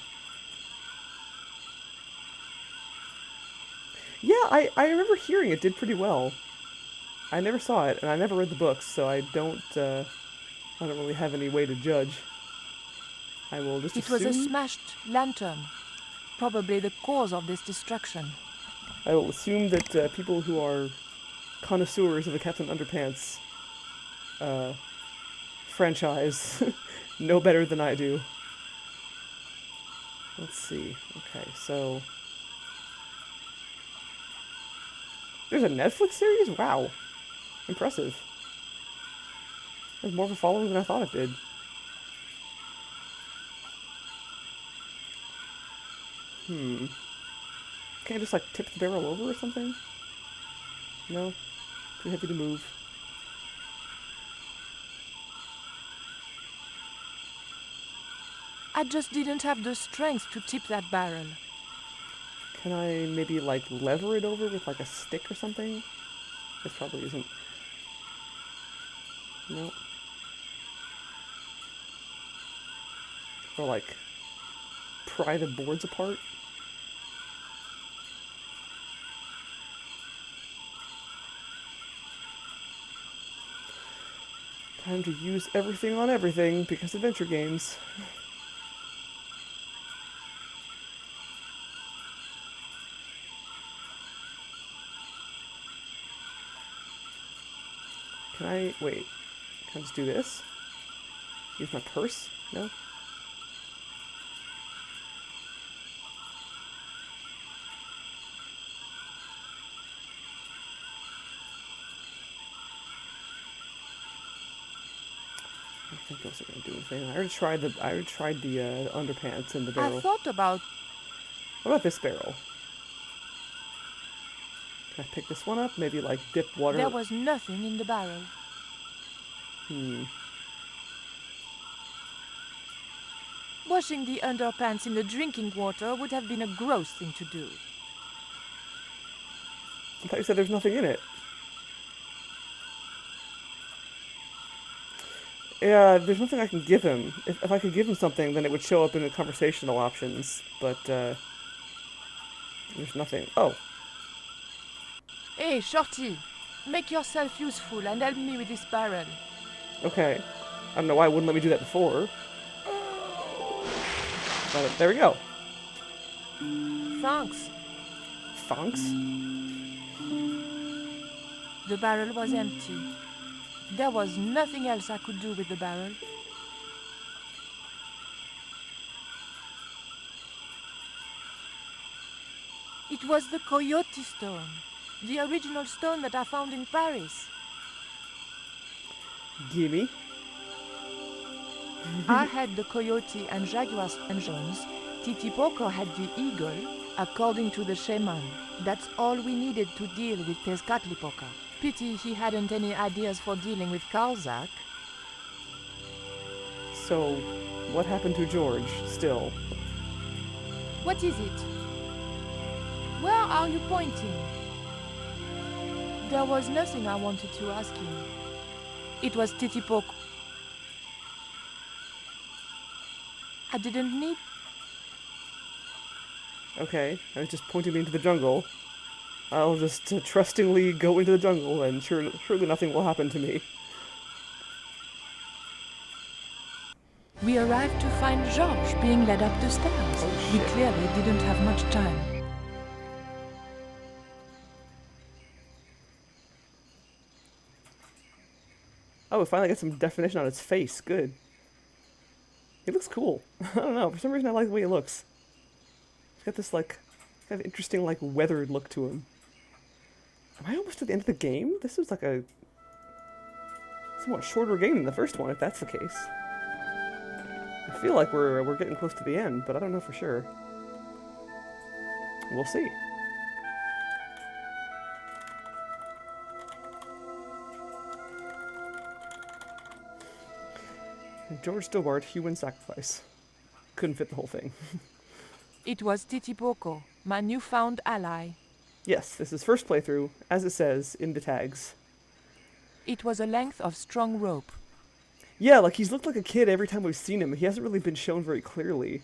Yeah, I remember hearing it did pretty well. I never saw it, and I never read the books, so I don't really have any way to judge. I will just assume... It was a smashed lantern, probably the cause of this destruction. I will assume that people who are connoisseurs of the Captain Underpants franchise know better than I do. Let's see. Okay, so... There's a Netflix series? Wow. Impressive. There's more of a following than I thought it did. Can't I just, like, tip the barrel over or something? No? Too heavy to move. I just didn't have the strength to tip that barrel. Can I maybe, like, lever it over with, like, a stick or something? This probably isn't... No. Or, like, pry the boards apart? Time to use everything on everything, because adventure games. Can I... wait. Can I just do this? Use my purse? No? I don't think those are going to do anything. I already tried the underpants and the barrel. I thought about... What about this barrel? Can I pick this one up? Maybe, like, dip water... There was nothing in the barrel. Washing the underpants in the drinking water would have been a gross thing to do. I thought you said there's nothing in it. Yeah, there's nothing I can give him. If I could give him something, then it would show up in the conversational options, but, there's nothing. Oh. Hey, Shorty! Make yourself useful and help me with this barrel. Okay. I don't know why it wouldn't let me do that before. But there we go. Thanks. Thanks? The barrel was empty. There was nothing else I could do with the barrel. It was the Coyote stone, the original stone that I found in Paris. Gimme. I had the Coyote and Jaguar engines. Titipoco had the Eagle, according to the shaman. That's all we needed to deal with Tezcatlipoca. Pity he hadn't any ideas for dealing with Karzak. So, what happened to George, still? What is it? Where are you pointing? There was nothing I wanted to ask him. It was Titipoco. I didn't need... Okay, I was just pointing me into the jungle. I'll just trustingly go into the jungle, and surely nothing will happen to me. We arrived to find Georges being led up the stairs. Oh, We shit. clearly didn't have much time. Oh, we finally got some definition on its face. Good. He looks cool. I don't know. For some reason, I like the way he looks. He's got this, like, kind of interesting, like, weathered look to him. Am I almost at the end of the game? This is like a somewhat shorter game than the first one, if that's the case. I feel like we're getting close to the end, but I don't know for sure. We'll see. George Stobart, human sacrifice. Couldn't fit the whole thing. It was Titipoco, my newfound ally. Yes, this is first playthrough, as it says in the tags. It was a length of strong rope. Yeah, like he's looked like a kid every time we've seen him. He hasn't really been shown very clearly.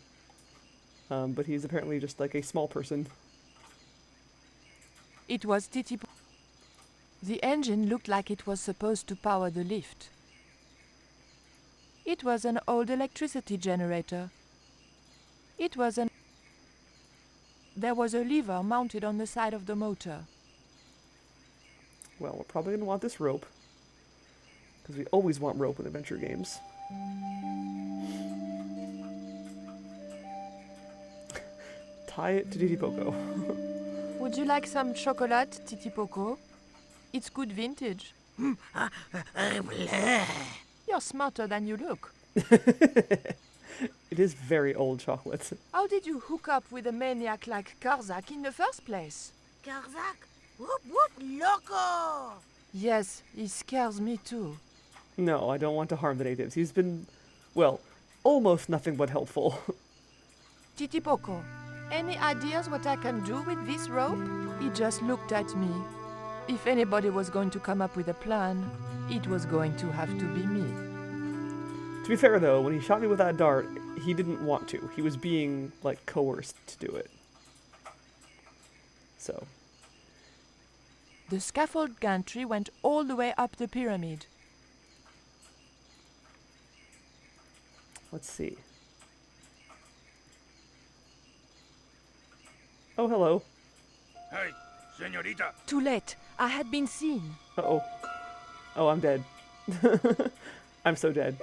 But he's apparently just like a small person. It was Titipoco. The engine looked like it was supposed to power the lift. It was an old electricity generator. It was an... There was a lever mounted on the side of the motor. Well, we're probably going to want this rope. Because we always want rope in adventure games. Tie it to Titipoco. Would you like some chocolate, Titipoco? It's good vintage. You're smarter than you look. It is very old chocolate. How did you hook up with a maniac like Karzak in the first place? Karzak? Whoop whoop loco! Yes, he scares me too. No, I don't want to harm the natives. He's been, well, almost nothing but helpful. Titipoco, any ideas what I can do with this rope? He just looked at me. If anybody was going to come up with a plan, it was going to have to be me. To be fair, though, when he shot me with that dart, he didn't want to. He was being, like, coerced to do it. So. The scaffold gantry went all the way up the pyramid. Let's see. Oh, hello. Hey, señorita. Too late. I had been seen. Uh-oh. Oh, I'm dead. I'm so dead.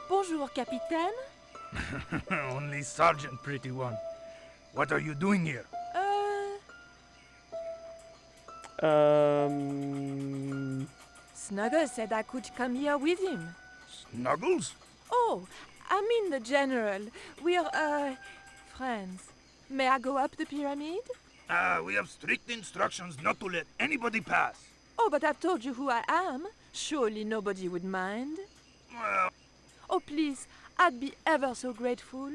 Bonjour, Capitaine. Only Sergeant, pretty one. What are you doing here? Snuggles said I could come here with him. Snuggles? Oh, I mean the General. We're, friends. May I go up the pyramid? We have strict instructions not to let anybody pass. Oh, but I've told you who I am. Surely nobody would mind. Well, Oh, please, I'd be ever so grateful.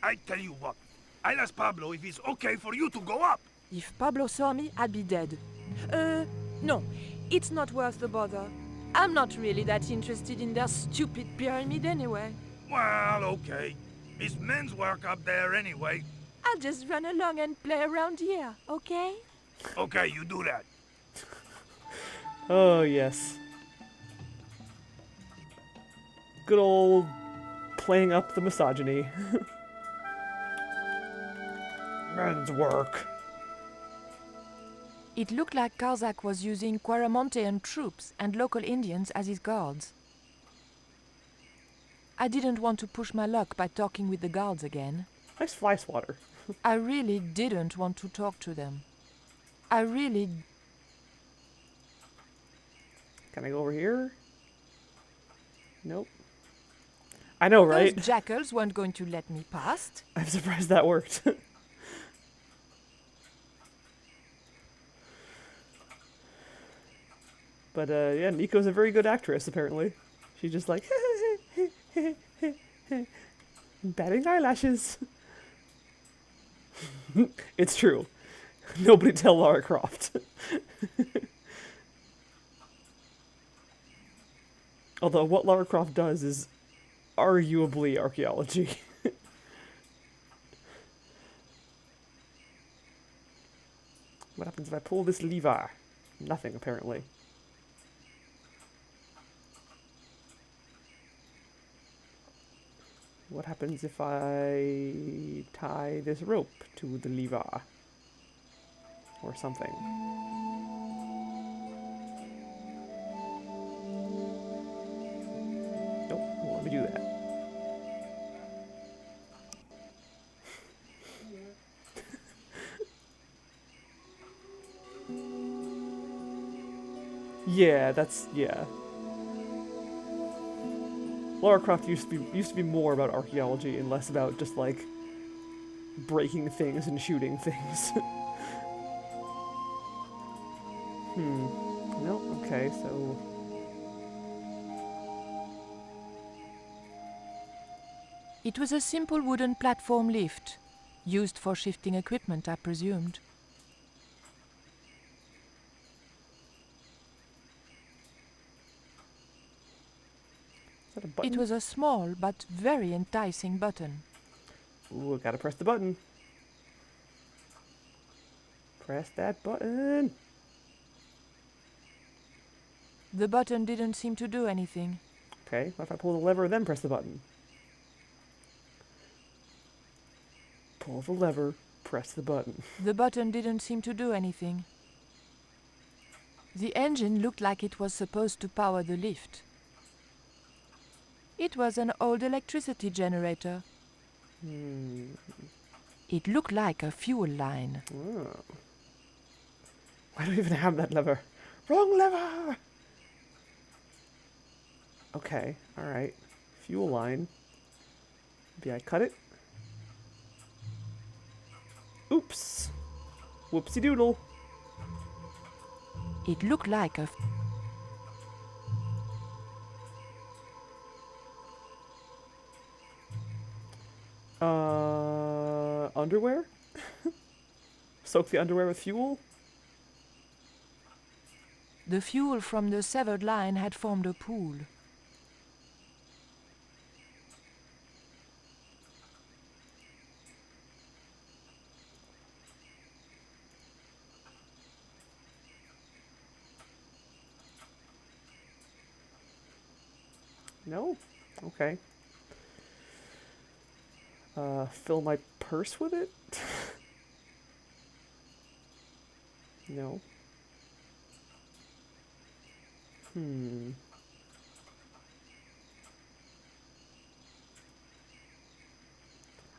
I tell you what. I'll ask Pablo if it's okay for you to go up. If Pablo saw me, I'd be dead. No, it's not worth the bother. I'm not really that interested in their stupid pyramid anyway. Well, okay. It's men's work up there anyway. I'll just run along and play around here, okay? Okay, you do that. Oh, yes. Good old playing up the misogyny. Men's work. It looked like Karzak was using Quaramontean troops and local Indians as his guards. I didn't want to push my luck by talking with the guards again. Nice fly swatter. I really didn't want to talk to them. I really... Can I go over here? Nope. I know, right? Those jackals weren't going to let me past. I'm surprised that worked. But, yeah, Nico's a very good actress, apparently. She's just like, batting eyelashes. It's true. Nobody tell Lara Croft. Although what Lara Croft does is arguably archaeology. What happens if I pull this lever? Nothing, apparently. What happens if I tie this rope to the lever? Or something. let me do that. Yeah, that's, yeah. Lara Croft used to be more about archaeology and less about just like breaking things and shooting things. Nope, okay, so It was a simple wooden platform lift, used for shifting equipment, I presumed. is that a button? It was a small but very enticing button. Ooh, I gotta press the button. Press that button. The button didn't seem to do anything. Okay, what if I pull the lever, then press the button? Pull the lever, press the button. The button didn't seem to do anything. The engine looked like it was supposed to power the lift. It was an old electricity generator. It looked like a fuel line. Oh. Why do we even have that lever? Wrong lever! Okay, alright. Fuel line. Maybe I cut it? Oops! Whoopsie doodle! It looked like a... Underwear? Soak the underwear with fuel? The fuel from the severed line had formed a pool. No? Okay. Fill my purse with it? No.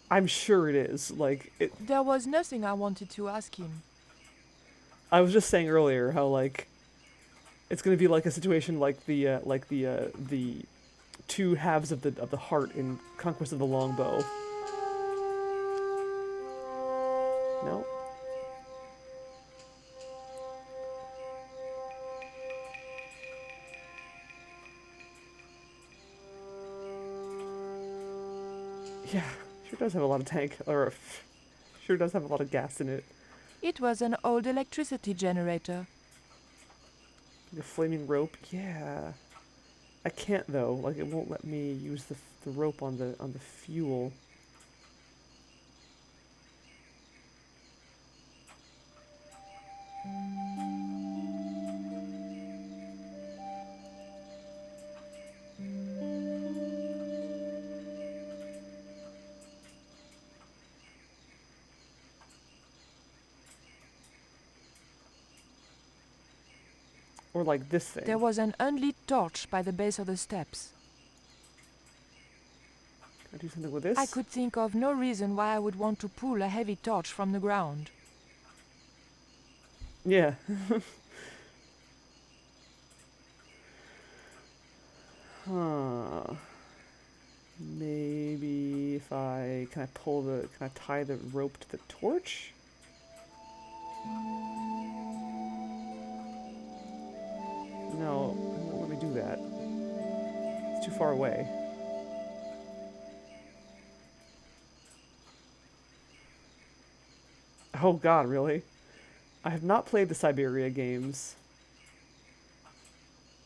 I'm sure it is. Like, There was nothing I wanted to ask him. I was just saying earlier how, like, it's gonna be like a situation like the two halves of the heart in Conquest of the Longbow. No. Yeah, sure does have a lot of tank, or sure does have a lot of gas in it. It was an old electricity generator. Like a flaming rope, yeah. I can't though. Like it won't let me use the rope on the fuel. Or like this thing. There was an unlit torch by the base of the steps. Can I do something with this? I could think of no reason why I would want to pull a heavy torch from the ground. Yeah. Huh. Maybe if can I tie the rope to the torch? No, it won't let me do that. It's too far away. Oh god, really? I have not played the Siberia games.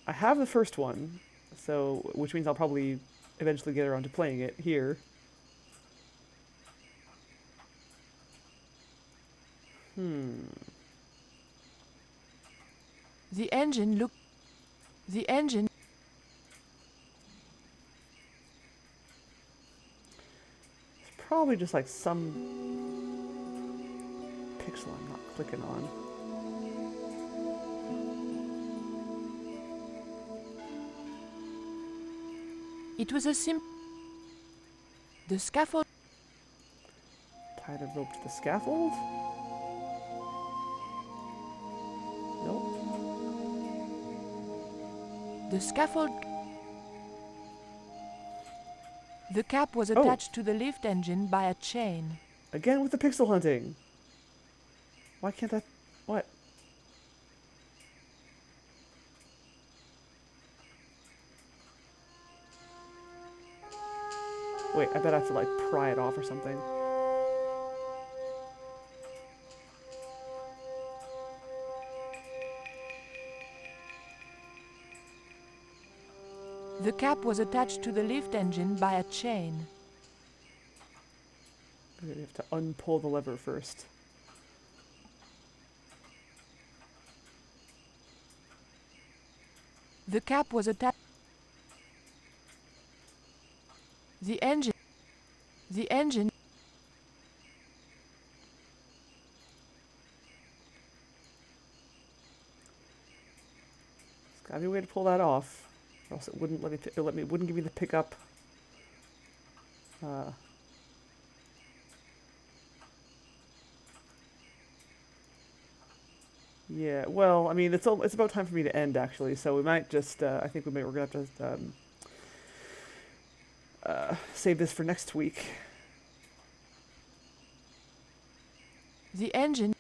I have the first one, so which means I'll probably eventually get around to playing it here. The engine It's probably just like some pixel I'm not clicking on. It was a The scaffold. Tie the rope to the scaffold? Nope. The scaffold. The cap was attached to the lift engine by a chain. Again with the pixel hunting. Why can't that... What? Wait, I bet I have to, like, pry it off or something. The cap was attached to the lift engine by a chain. We have to unpull the lever first. The cap was attached. The engine. There's gotta be a way to pull that off, or else it wouldn't let me. It wouldn't give me the pickup. Yeah. Well, I mean, it's about time for me to end actually. So we might just. I think we're gonna have to save this for next week. The engine.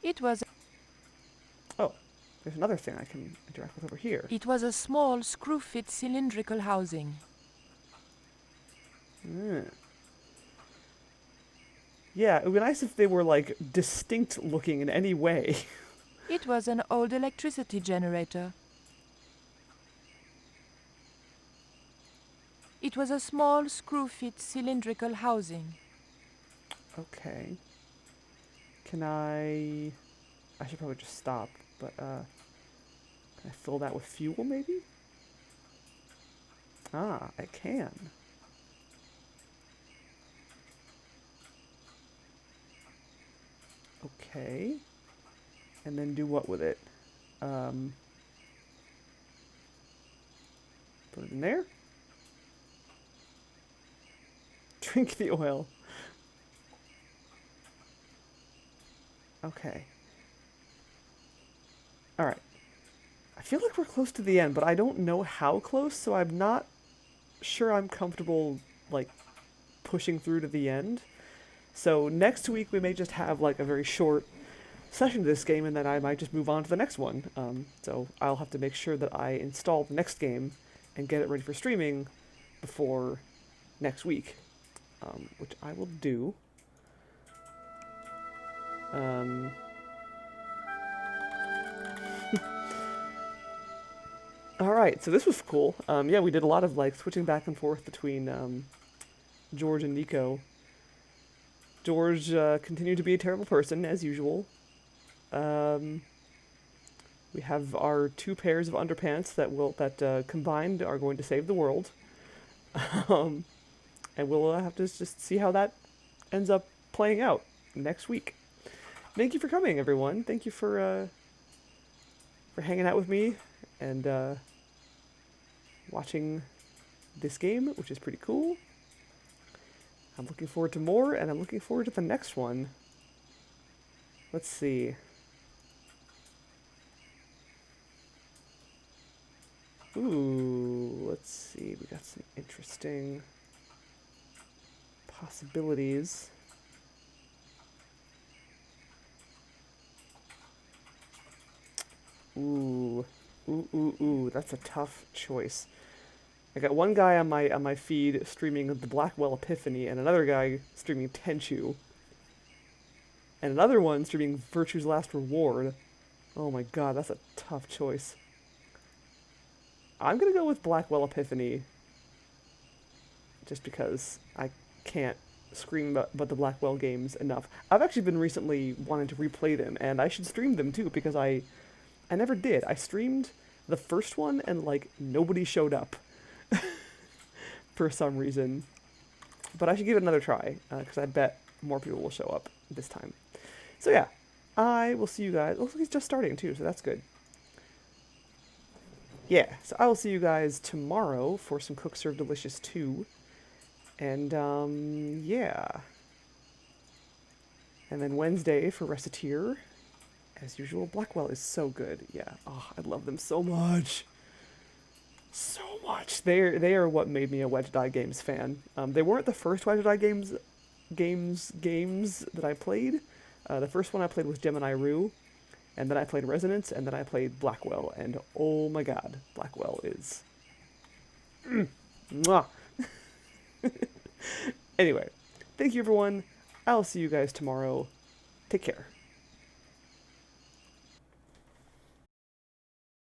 It was. Oh, there's another thing I can interact with over here. It was a small screw-fit cylindrical housing. Yeah, it would be nice if they were like distinct looking in any way. It was an old electricity generator. It was a small screw-fit cylindrical housing. Okay. Can I should probably just stop, but can I fill that with fuel maybe? Ah, I can. Okay. And then do what with it? Put it in there. Drink the oil. Okay. Alright. I feel like we're close to the end, but I don't know how close, so I'm not sure I'm comfortable, like, pushing through to the end. So next week we may just have, like, a very short session of this game, and then I might just move on to the next one. So I'll have to make sure that I install the next game and get it ready for streaming before next week, which I will do. Alright, so this was cool. Yeah, we did a lot of, like, switching back and forth between George and Nico. George continued to be a terrible person, as usual. We have our 2 pairs of underpants that combined are going to save the world. And we'll have to just see how that ends up playing out next week. Thank you for coming, everyone. Thank you for hanging out with me and watching this game, which is pretty cool. I'm looking forward to more, and I'm looking forward to the next one. Let's see. Ooh, let's see. We got some interesting possibilities. Ooh, that's a tough choice. I got one guy on my feed streaming the Blackwell Epiphany, and another guy streaming Tenchu, and another one streaming Virtue's Last Reward. Oh my god, that's a tough choice. I'm gonna go with Blackwell Epiphany, just because I can't scream about the Blackwell games enough. I've actually been recently wanting to replay them, and I should stream them too, because I never did. I streamed the first one, and, like, nobody showed up. For some reason. But I should give it another try, because I bet more people will show up this time. So yeah, I will see you guys. Looks like he's just starting too, so that's good. Yeah, so I will see you guys tomorrow for some Cook Serve Delicious 2. And, yeah. And then Wednesday for Reciteer. As usual, Blackwell is so good. Yeah, oh, I love them so much. So much. They are what made me a Wedge Die Games fan. They weren't the first Wedge Die games that I played. The first one I played was Gemini Rue, and then I played Resonance, and then I played Blackwell, and oh my god, Blackwell is... Mwah! Anyway, thank you everyone. I'll see you guys tomorrow. Take care.